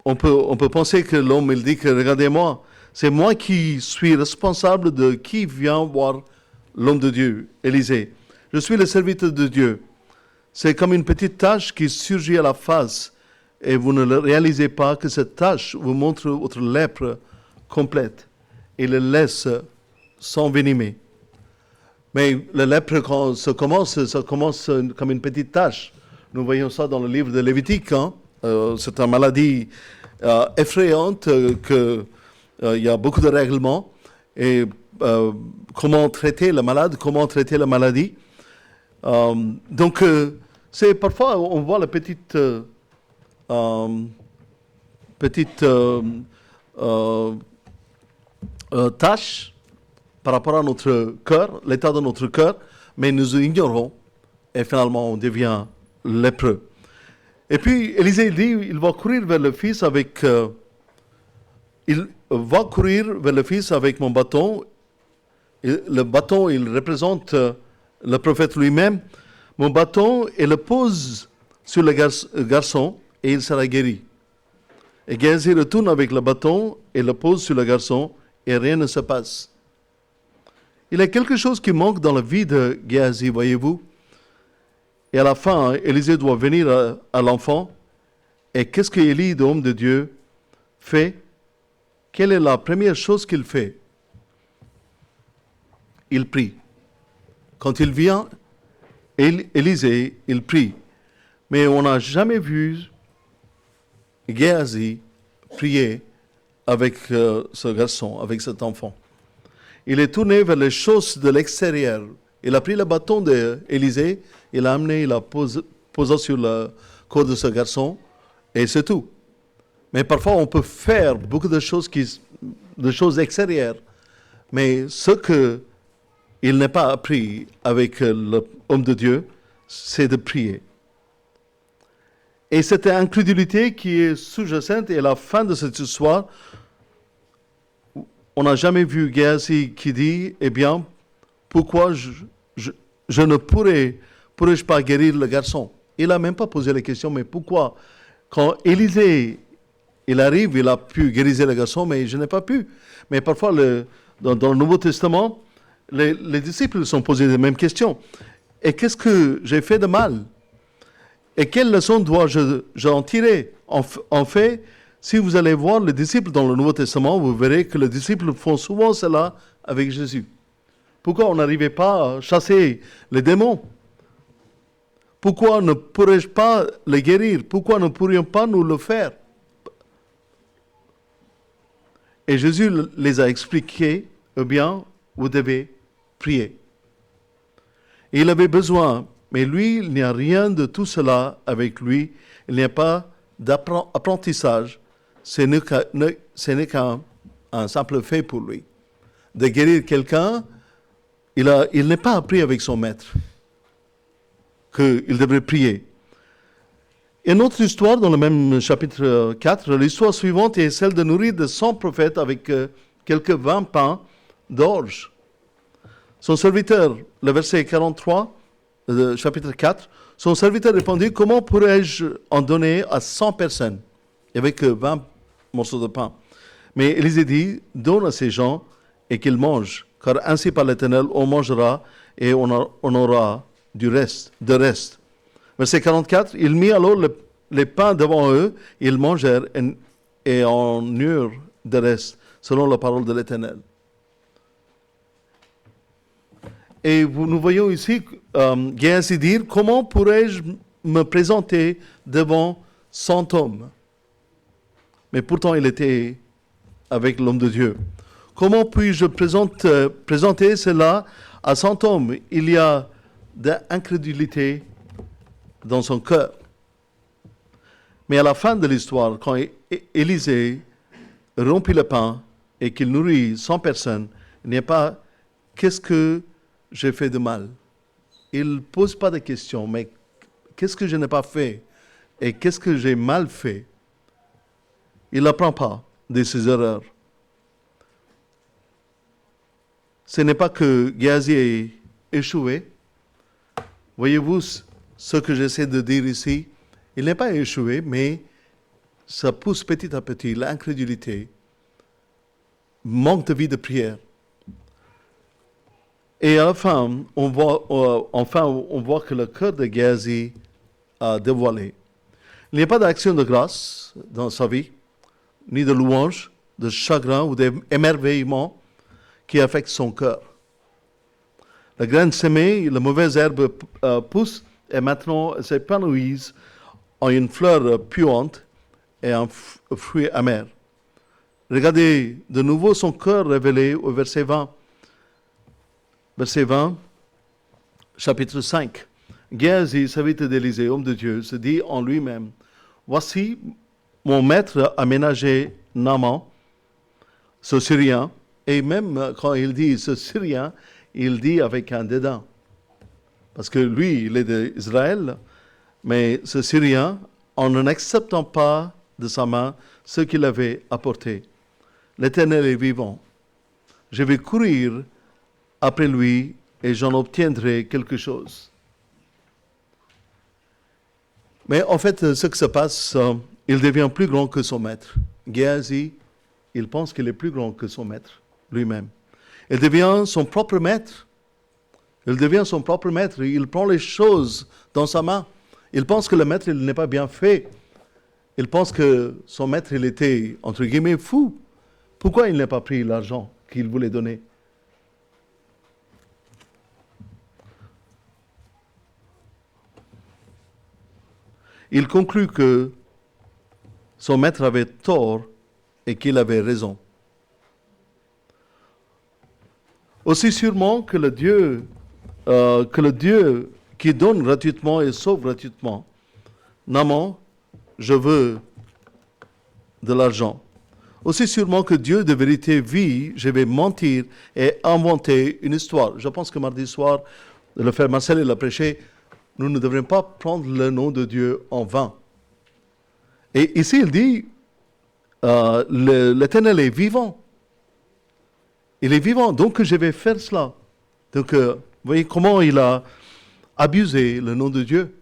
on peut penser que l'homme, il dit que regardez-moi, c'est moi qui suis responsable de qui vient voir l'homme de Dieu, Élisée. Je suis le serviteur de Dieu. C'est comme une petite tache qui surgit à la face et vous ne le réalisez pas que cette tache vous montre votre lèpre complète et le laisse s'envenimer. Mais la lèpre, quand ça commence comme une petite tache. Nous voyons ça dans le livre de Lévitique. Hein? C'est une maladie effrayante, il y a beaucoup de règlements. Et comment traiter le malade, comment traiter la maladie. Donc, c'est parfois, on voit la petite tâche par rapport à notre cœur, l'état de notre cœur, mais nous ignorons et finalement on devient lépreux. Et puis Élisée dit, il va courir vers le fils avec mon bâton. Et le bâton, il représente le prophète lui-même. Mon bâton, et le pose sur le garçon et il sera guéri. Et Géasi retourne avec le bâton et le pose sur le garçon et rien ne se passe. Il y a quelque chose qui manque dans la vie de Géasi, voyez-vous. Et à la fin, Élisée doit venir à l'enfant. Et qu'est-ce qu'Élie, l'homme de Dieu, fait? Quelle est la première chose qu'il fait? Il prie. Quand il vient, Élisée, il prie. Mais on n'a jamais vu Géasi prier avec ce garçon, avec cet enfant. Il est tourné vers les choses de l'extérieur. Il a pris le bâton d'Élisée, il l'a amené, il l'a posé sur le corps de ce garçon, et c'est tout. Mais parfois, on peut faire beaucoup de choses extérieures, Mais ce qu'il n'a pas appris avec l'homme de Dieu, c'est de prier. Et cette incrédulité qui est sous-jacente, et à la fin de cette histoire, on n'a jamais vu Géasi qui dit, eh bien, pourquoi je ne pourrais-je pas guérir le garçon? Il n'a même pas posé la question, mais pourquoi? Quand Élisée, il arrive, il a pu guérir le garçon, mais je n'ai pas pu. Mais parfois, dans le Nouveau Testament, les disciples sont posés les mêmes questions. Et qu'est-ce que j'ai fait de mal? Et quelle leçon dois-je en tirer? En fait, si vous allez voir les disciples dans le Nouveau Testament, vous verrez que les disciples font souvent cela avec Jésus. Pourquoi on n'arrivait pas à chasser les démons? Pourquoi ne pourrais-je pas les guérir? Pourquoi ne pourrions pas nous le faire? Et Jésus les a expliqués, eh bien, vous devez prier. Et il avait besoin, mais lui, il n'y a rien de tout cela avec lui. Il n'y a pas d'apprentissage. Ce n'est qu'un simple fait pour lui. De guérir quelqu'un, il n'est pas appris avec son maître qu'il devrait prier. Une autre histoire dans le même chapitre 4, l'histoire suivante est celle de nourrir de 100 prophètes avec quelques 20 pains d'orge. Son serviteur, le verset 43, chapitre 4, son serviteur répondit, comment pourrais-je en donner à 100 personnes? Il n'y avait que 20 morceaux de pain. Mais Élisée dit, donne à ces gens et qu'ils mangent, car ainsi par l'Éternel, on mangera et on aura de reste. Verset 44, il mit alors les pains devant eux, ils mangèrent et en eurent de reste, selon la parole de l'Éternel. Et nous voyons ici Géasi dire, comment pourrais-je me présenter devant 100 hommes? Mais pourtant, il était avec l'homme de Dieu. Comment puis-je présenter cela à 100 hommes? Il y a de l'incrédulité dans son cœur. Mais à la fin de l'histoire, quand Élisée rompit le pain et qu'il nourrit 100 personnes, il n'y a pas « qu'est-ce que j'ai fait de mal ?» Il ne pose pas de questions, mais qu'est-ce que je n'ai pas fait et qu'est-ce que j'ai mal fait? Il n'apprend pas de ses erreurs. Ce n'est pas que Géasi ait échoué. Voyez-vous ce que j'essaie de dire ici? Il n'est pas échoué, mais ça pousse petit à petit l'incrédulité, manque de vie de prière. Et à la fin, on voit que le cœur de Géasi a dévoilé. Il n'y a pas d'action de grâce dans sa vie, ni de louange, de chagrin ou d'émerveillement qui affecte son cœur. La graine semée, la mauvaise herbe pousse et maintenant s'épanouissent en une fleur puante et un fruit amer. Regardez de nouveau son cœur révélé au verset 20. Verset 20, chapitre 5. Géasi, serviteur d'Élisée, homme de Dieu, se dit en lui-même, voici, mon maître a ménagé Naaman, ce Syrien, et même quand il dit ce Syrien, il dit avec un dédain. Parce que lui, il est d'Israël, mais ce Syrien, en n'acceptant pas de sa main ce qu'il avait apporté. L'Éternel est vivant. Je vais courir après lui et j'en obtiendrai quelque chose. Mais en fait, ce qui se passe, il devient plus grand que son maître. Géasi, il pense qu'il est plus grand que son maître lui-même. Il devient son propre maître. Il prend les choses dans sa main. Il pense que le maître, il n'est pas bien fait. Il pense que son maître, il était, entre guillemets, fou. Pourquoi il n'a pas pris l'argent qu'il voulait donner? Il conclut que son maître avait tort et qu'il avait raison. Aussi sûrement que le Dieu qui donne gratuitement et sauve gratuitement. Naaman, je veux de l'argent. Aussi sûrement que Dieu de vérité vit, je vais mentir et inventer une histoire. Je pense que mardi soir, le frère Marcel il a prêché, nous ne devrions pas prendre le nom de Dieu en vain. Et ici, il dit, l'Éternel est vivant. Il est vivant, donc je vais faire cela. Donc, vous voyez comment il a abusé le nom de Dieu.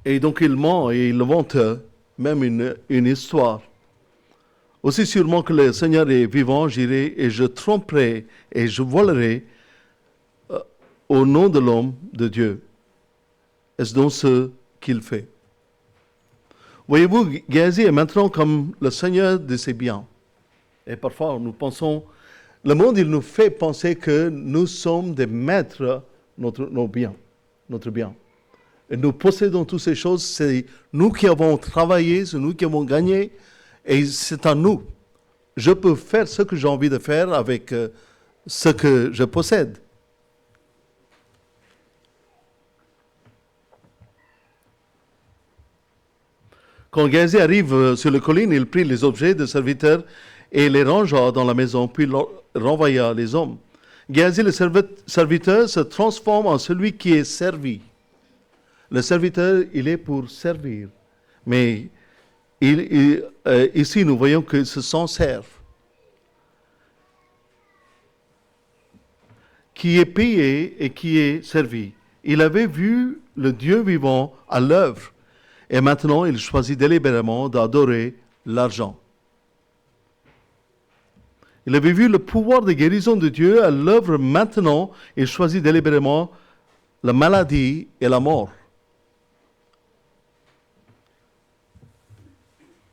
Et donc il ment et il invente même une histoire. Aussi sûrement que le Seigneur est vivant, j'irai et je tromperai et je volerai au nom de l'homme de Dieu. Est-ce donc ce qu'il fait? Voyez-vous, Géasi est maintenant comme le Seigneur de ses biens. Et parfois, nous pensons, le monde, il nous fait penser que nous sommes des maîtres de nos biens, notre bien. Et nous possédons toutes ces choses, c'est nous qui avons travaillé, c'est nous qui avons gagné, et c'est à nous. Je peux faire ce que j'ai envie de faire avec ce que je possède. Quand Géasi arrive sur la colline, il prit les objets de serviteurs et les rangea dans la maison, puis renvoya les hommes. Géasi, le serviteur, se transforme en celui qui est servi. Le serviteur, il est pour servir. Mais ici, nous voyons que ce s'en servent. Qui est payé et qui est servi. Il avait vu le Dieu vivant à l'œuvre. Et maintenant, il choisit délibérément d'adorer l'argent. Il avait vu le pouvoir de guérison de Dieu à l'œuvre. Maintenant, il choisit délibérément la maladie et la mort.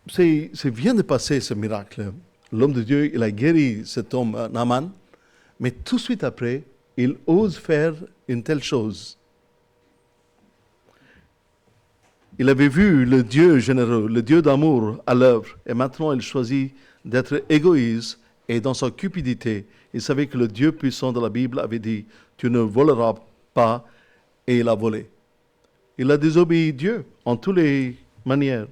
C'est vient de passer ce miracle. L'homme de Dieu, il a guéri cet homme, Naaman, mais tout de suite après, il ose faire une telle chose. Il avait vu le Dieu généreux, le Dieu d'amour à l'œuvre, et maintenant il choisit d'être égoïste et dans sa cupidité. Il savait que le Dieu puissant de la Bible avait dit « Tu ne voleras pas » et il a volé. Il a désobéi Dieu en toutes les manières.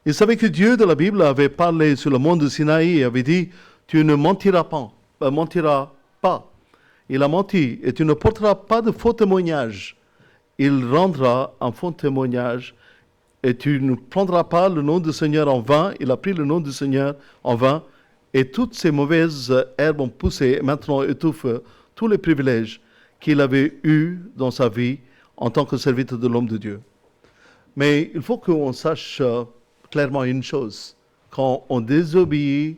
Il savait que Dieu de la Bible avait parlé sur le mont de Sinaï et avait dit « Tu ne mentiras pas. » Il a menti et tu ne porteras pas de faux témoignage. Il rendra un faux témoignage et tu ne prendras pas le nom du Seigneur en vain. Il a pris le nom du Seigneur en vain et toutes ces mauvaises herbes ont poussé et maintenant étouffent tous les privilèges qu'il avait eus dans sa vie en tant que serviteur de l'homme de Dieu. Mais il faut qu'on sache clairement une chose. Quand on désobéit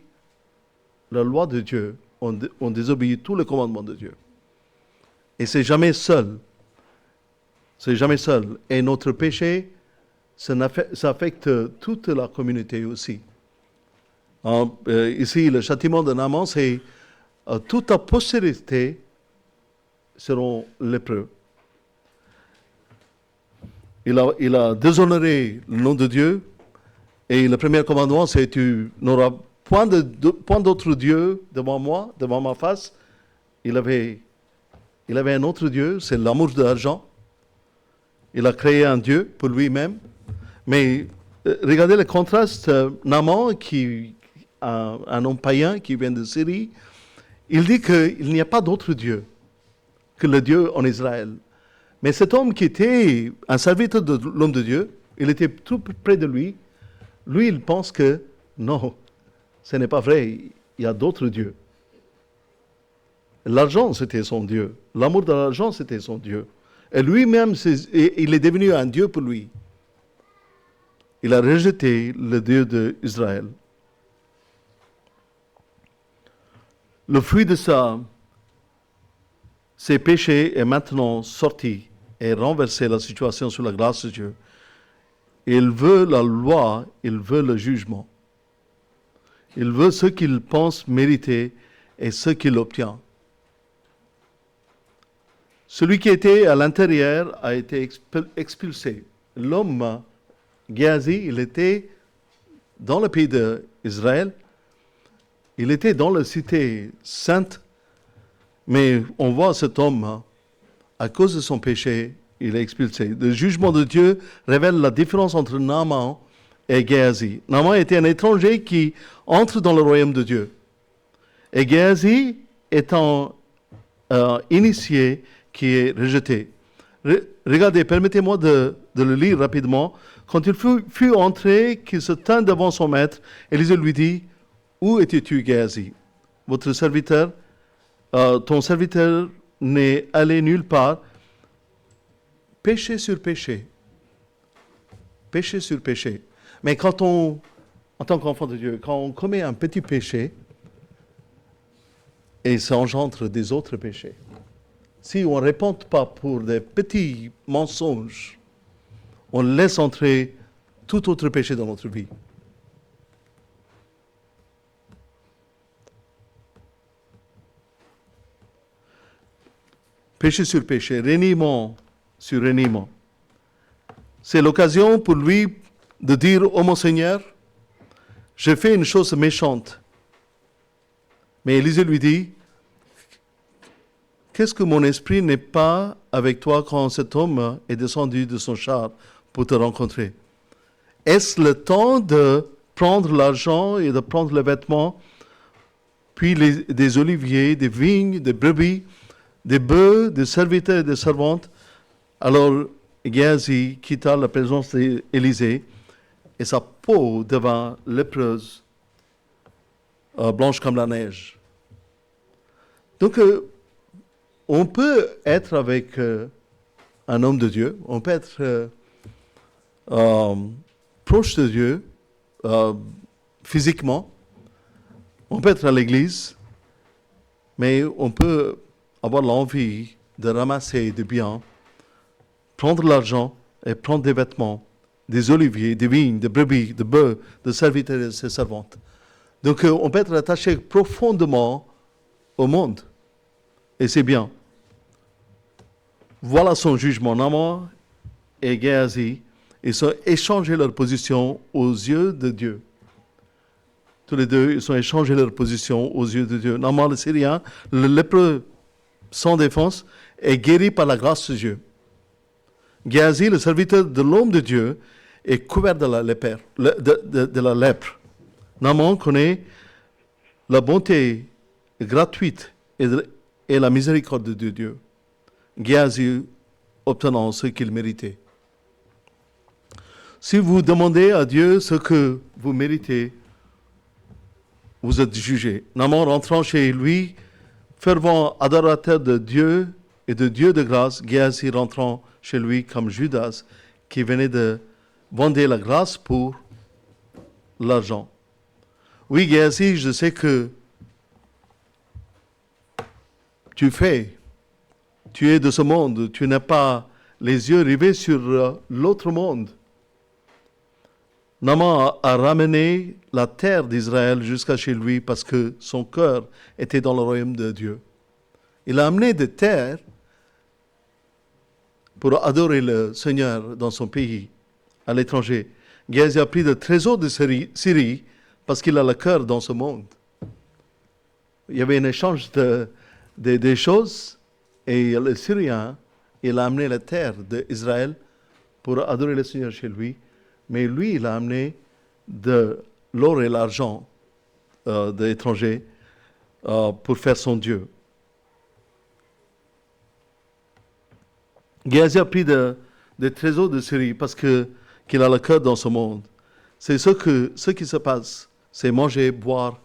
la loi de Dieu, on désobéit tous les commandements de Dieu. Et c'est jamais seul. C'est jamais seul. Et notre péché, ça affecte toute la communauté aussi. Ici, le châtiment de Naaman, c'est toute ta postérité seront lépreux. Il a déshonoré le nom de Dieu. Et le premier commandement, c'est tu n'auras point d'autre Dieu devant moi, devant ma face. Il avait un autre Dieu, c'est l'amour de l'argent. Il a créé un Dieu pour lui-même. Mais regardez le contraste. Naaman, un homme païen qui vient de Syrie, il dit qu'il n'y a pas d'autre Dieu que le Dieu en Israël. Mais cet homme qui était un serviteur de l'homme de Dieu, il était tout près de lui. Lui, il pense que non, ce n'est pas vrai. Il y a d'autres dieux. L'argent, c'était son Dieu. L'amour de l'argent, c'était son Dieu. Et lui-même, il est devenu un Dieu pour lui. Il a rejeté le Dieu d'Israël. Le fruit de ses péchés est maintenant sorti et renversé la situation sous la grâce de Dieu. Il veut la loi, il veut le jugement. Il veut ce qu'il pense mériter et ce qu'il obtient. Celui qui était à l'intérieur a été expulsé. L'homme, Géasi, il était dans le pays d'Israël. Il était dans la cité sainte. Mais on voit cet homme, à cause de son péché, il est expulsé. Le jugement de Dieu révèle la différence entre Naaman et Géasi. Naaman était un étranger qui entre dans le royaume de Dieu. Et Géasi est un initié qui est rejeté. Regardez, permettez-moi de le lire rapidement. Quand il fut entré, qu'il se tint devant son maître, Élisée lui dit, « Où étais-tu, Géasi? Votre serviteur, ton serviteur n'est allé nulle part. Péché sur péché. Péché sur péché. » Mais quand en tant qu'enfant de Dieu, quand on commet un petit péché, et ça engendre des autres péchés. Si on ne répond pas pour des petits mensonges, on laisse entrer tout autre péché dans notre vie. Péché sur péché, reniement sur reniement. C'est l'occasion pour lui de dire, « Oh mon Seigneur, j'ai fait une chose méchante. » Mais Élisée lui dit, « Qu'est-ce que mon esprit n'est pas avec toi quand cet homme est descendu de son char pour te rencontrer? Est-ce le temps de prendre l'argent et de prendre les vêtements, puis des oliviers, des vignes, des brebis, des bœufs, des serviteurs et des servantes? » Alors Géasi quitta la présence d'Élisée et sa peau devint lépreuse, blanche comme la neige. Donc, on peut être avec un homme de Dieu, on peut être proche de Dieu physiquement, on peut être à l'église, mais on peut avoir l'envie de ramasser des biens, prendre l'argent et prendre des vêtements, des oliviers, des vignes, des brebis, des bœufs, des serviteurs et des servantes. Donc, on peut être attaché profondément au monde. Et c'est bien. Voilà son jugement. Naaman et Géasi, ils ont échangé leur position aux yeux de Dieu. Tous les deux, ils ont échangé leur position aux yeux de Dieu. Naaman le Syrien, le lépreux sans défense, est guéri par la grâce de Dieu. Géasi, le serviteur de l'homme de Dieu, est couvert de la lèpre. Naaman connaît la bonté gratuite et la miséricorde de Dieu. Géasi obtenant ce qu'il méritait. Si vous demandez à Dieu ce que vous méritez, vous êtes jugé. Naaman rentrant chez lui, fervent adorateur de Dieu et de Dieu de grâce, Géasi rentrant chez lui comme Judas qui venait de vendre la grâce pour l'argent. Oui, Géasi, je sais que tu es de ce monde, tu n'as pas les yeux rivés sur l'autre monde. Naaman a ramené la terre d'Israël jusqu'à chez lui parce que son cœur était dans le royaume de Dieu. Il a amené des terres pour adorer le Seigneur dans son pays, à l'étranger. Géasi a pris le trésor de Syrie parce qu'il a le cœur dans ce monde. Il y avait un échange des choses et le Syrien, il a amené la terre d'Israël pour adorer le Seigneur chez lui. Mais lui, il a amené de l'or et l'argent de l'étranger pour faire son Dieu. Géasi a pris des trésors de Syrie parce qu'il a le cœur dans ce monde. C'est ce qui se passe, c'est manger, boire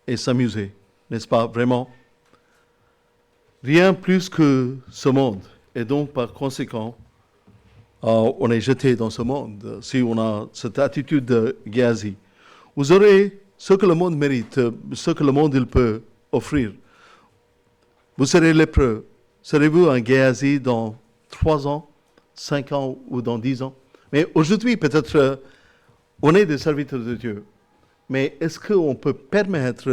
et s'amuser, n'est-ce pas, vraiment? Rien plus que ce monde. Et donc, par conséquent, on est jeté dans ce monde si on a cette attitude de Géasi. Vous aurez ce que le monde mérite, ce que le monde il peut offrir. Vous serez lépreux. Serez-vous un Géasi dans 3 ans, 5 ans ou dans 10 ans? Mais aujourd'hui, peut-être, on est des serviteurs de Dieu. Mais est-ce qu'on peut permettre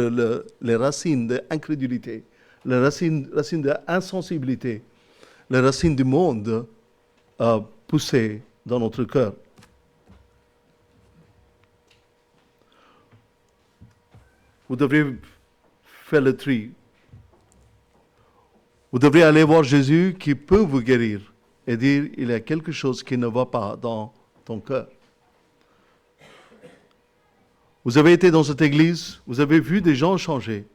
les racines d'incrédulité, les racines d'insensibilité, les racines du monde pousser dans notre cœur? Vous devriez faire le tri. Vous devriez aller voir Jésus qui peut vous guérir et dire il y a quelque chose qui ne va pas dans ton cœur. Vous avez été dans cette église, vous avez vu des gens changer,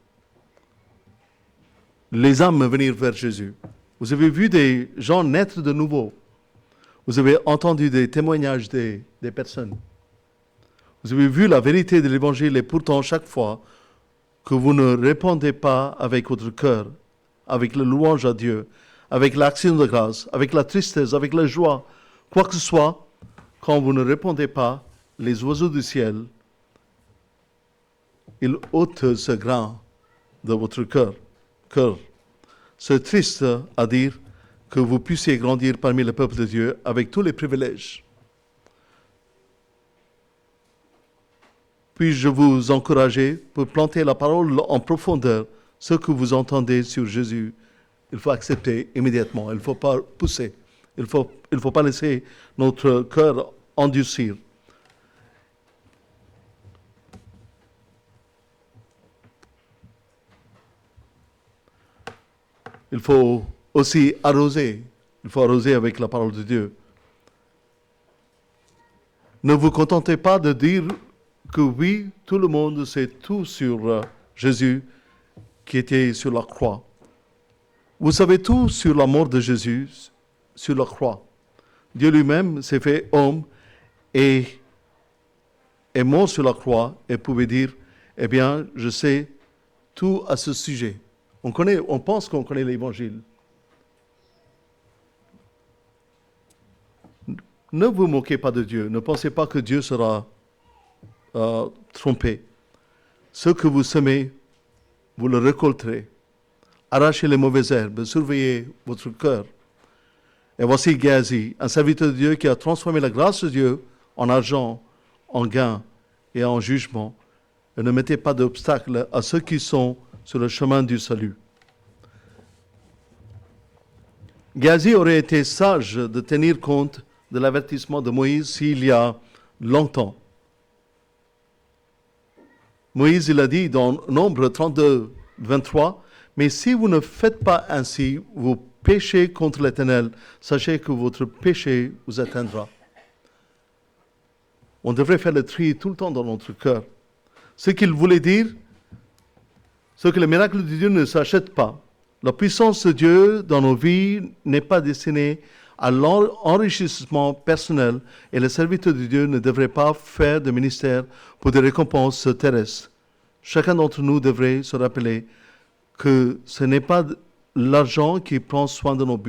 les âmes venir vers Jésus. Vous avez vu des gens naître de nouveau. Vous avez entendu des témoignages des personnes. Vous avez vu la vérité de l'Évangile et pourtant chaque fois que vous ne répondez pas avec votre cœur, avec la louange à Dieu, avec l'action de grâce, avec la tristesse, avec la joie, quoi que ce soit, quand vous ne répondez pas, les oiseaux du ciel, ils ôtent ce grain de votre cœur. C'est triste à dire que vous puissiez grandir parmi le peuple de Dieu avec tous les privilèges. Puis-je vous encourager pour planter la parole en profondeur, ce que vous entendez sur Jésus, il faut accepter immédiatement, il ne faut pas pousser, il ne faut pas laisser notre cœur endurcir. Il faut aussi arroser. Il faut arroser avec la parole de Dieu. Ne vous contentez pas de dire que oui, tout le monde sait tout sur Jésus qui était sur la croix. Vous savez tout sur la mort de Jésus sur la croix. Dieu lui-même s'est fait homme et est mort sur la croix et pouvait dire, eh bien, je sais tout à ce sujet. On pense qu'on connaît l'Évangile. Ne vous moquez pas de Dieu. Ne pensez pas que Dieu sera trompé. Ce que vous semez, vous le récolterez. Arrachez les mauvaises herbes, surveillez votre cœur. Et voici Géasi, un serviteur de Dieu qui a transformé la grâce de Dieu en argent, en gain et en jugement. Et ne mettez pas d'obstacle à ceux qui sont sur le chemin du salut. Géasi aurait été sage de tenir compte de l'avertissement de Moïse s'il y a longtemps. Moïse, il a dit dans Nombre 32, 23, « Mais si vous ne faites pas ainsi, vous péchez contre l'Éternel, sachez que votre péché vous atteindra. » On devrait faire le tri tout le temps dans notre cœur. Ce qu'il voulait dire, c'est que le miracle de Dieu ne s'achète pas. La puissance de Dieu dans nos vies n'est pas destinée à l'enrichissement personnel et le serviteur de Dieu ne devrait pas faire de ministère pour des récompenses terrestres. Chacun d'entre nous devrait se rappeler que ce n'est pas l'argent qui prend soin de nos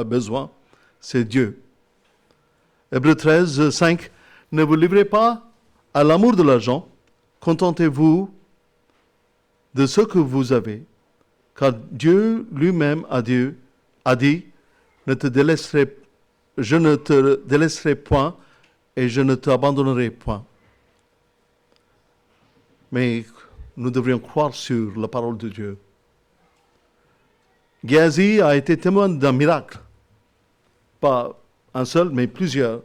besoins, c'est Dieu. Hébreux 13, 5, ne vous livrez pas à l'amour de l'argent, contentez-vous de ce que vous avez, car Dieu lui-même a dit, je ne te délaisserai point et je ne t'abandonnerai point. Mais nous devrions croire sur la parole de Dieu. Géasi a été témoin d'un miracle, pas un seul, mais plusieurs,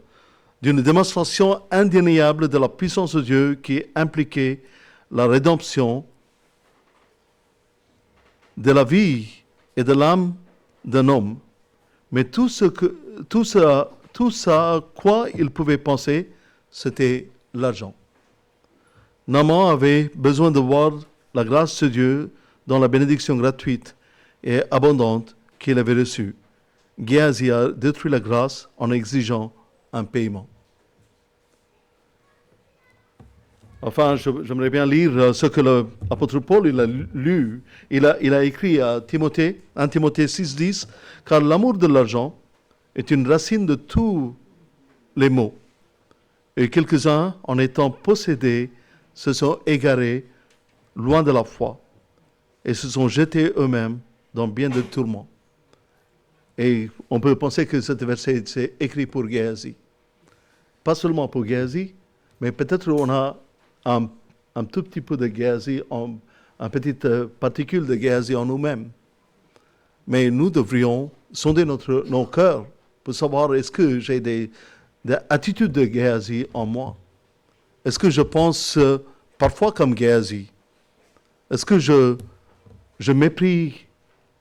d'une démonstration indéniable de la puissance de Dieu qui impliquait la rédemption de la vie et de l'âme d'un homme. Mais tout ce à quoi il pouvait penser, c'était l'argent. Naaman avait besoin de voir la grâce de Dieu dans la bénédiction gratuite et abondante qu'il avait reçue. Géasi a détruit la grâce en exigeant un paiement. Enfin, j'aimerais bien lire ce que l'apôtre Paul il a lu. Il a écrit à Timothée, 1 Timothée 6,10, « Car l'amour de l'argent est une racine de tous les maux. Et quelques-uns, en étant possédés, se sont égarés loin de la foi et se sont jetés eux-mêmes dans bien de tourments. » Et on peut penser que ce verset c'est écrit pour Géasi. Pas seulement pour Géasi, mais peut-être on a un tout petit peu de Géasi, une petite particule de Géasi en nous-mêmes. Mais nous devrions sonder nos cœurs pour savoir est-ce que j'ai des attitudes de Géasi en moi. Est-ce que je pense parfois comme Géasi? Est-ce que je méprise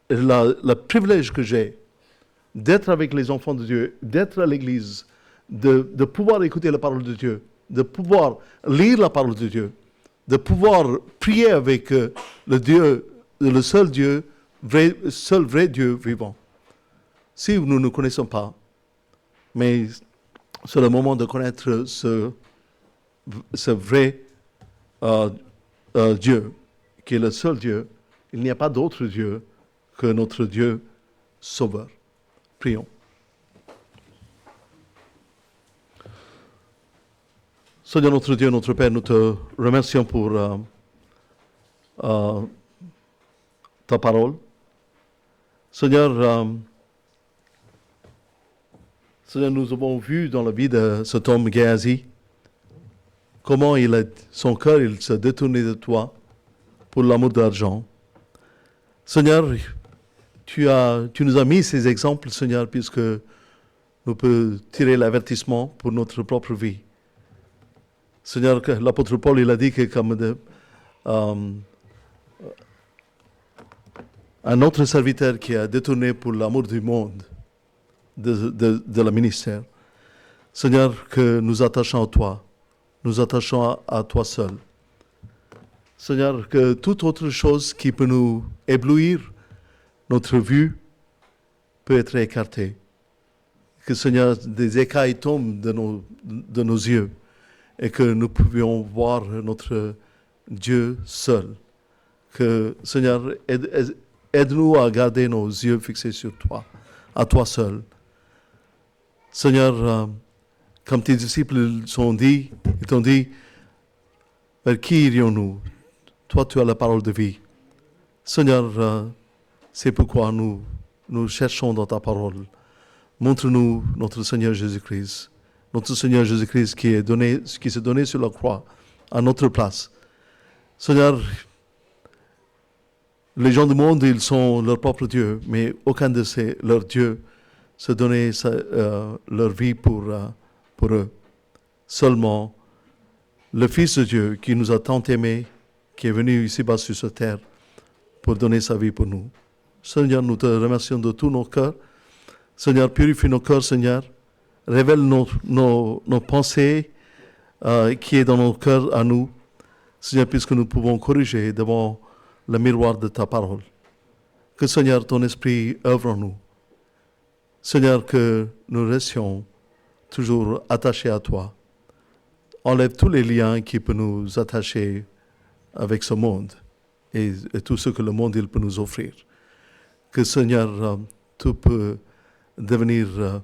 le privilège que j'ai d'être avec les enfants de Dieu, d'être à l'église, de pouvoir écouter la parole de Dieu, de pouvoir lire la parole de Dieu, de pouvoir prier avec le seul Dieu, seul vrai Dieu vivant. Si nous ne connaissons pas, mais c'est le moment de connaître ce vrai Dieu, qui est le seul Dieu. Il n'y a pas d'autre Dieu que notre Dieu sauveur. Prions. Seigneur notre Dieu, notre Père, nous te remercions pour ta parole. Seigneur, Seigneur, nous avons vu dans la vie de cet homme Géasi comment son cœur il se détournait de toi pour l'amour de l'argent. Seigneur, tu nous as mis ces exemples, Seigneur, puisque nous pouvons tirer l'avertissement pour notre propre vie. Seigneur, l'apôtre Paul, il a dit que comme un autre serviteur qui a détourné pour l'amour du monde de la ministère. Seigneur, que nous attachons à toi. Nous attachons à toi seul. Seigneur, que toute autre chose qui peut nous éblouir notre vue peut être écartée. Que, Seigneur, des écailles tombent de nos yeux et que nous pouvions voir notre Dieu seul. Que, Seigneur, aide-nous à garder nos yeux fixés sur toi, à toi seul. Seigneur, comme tes disciples ils t'ont dit, vers qui irions-nous? Toi, tu as la parole de vie. Seigneur, c'est pourquoi nous cherchons dans ta parole. Montre-nous notre Seigneur Jésus-Christ. Notre Seigneur Jésus-Christ qui s'est donné sur la croix à notre place. Seigneur, les gens du monde, ils sont leur propre Dieu, mais aucun de leurs dieux se donnait leur vie pour eux. Seulement, le Fils de Dieu qui nous a tant aimés, qui est venu ici-bas sur cette terre pour donner sa vie pour nous. Seigneur, nous te remercions de tous nos cœurs. Seigneur, purifie nos cœurs, Seigneur. Révèle nos pensées qui est dans nos cœurs à nous. Seigneur, puisque nous pouvons corriger devant le miroir de ta parole. Que, Seigneur, ton esprit œuvre en nous. Seigneur, que nous restions toujours attachés à toi. Enlève tous les liens qui peuvent nous attacher avec ce monde et tout ce que le monde il peut nous offrir. Que, Seigneur, tout peut devenir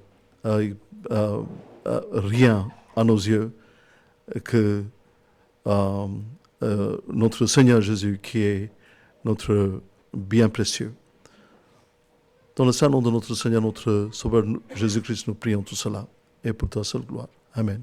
rien à nos yeux. Que notre Seigneur Jésus, qui est notre bien précieux. Dans le saint nom de notre Seigneur, notre Sauveur Jésus-Christ, nous prions tout cela. Et pour ta seule gloire. Amen.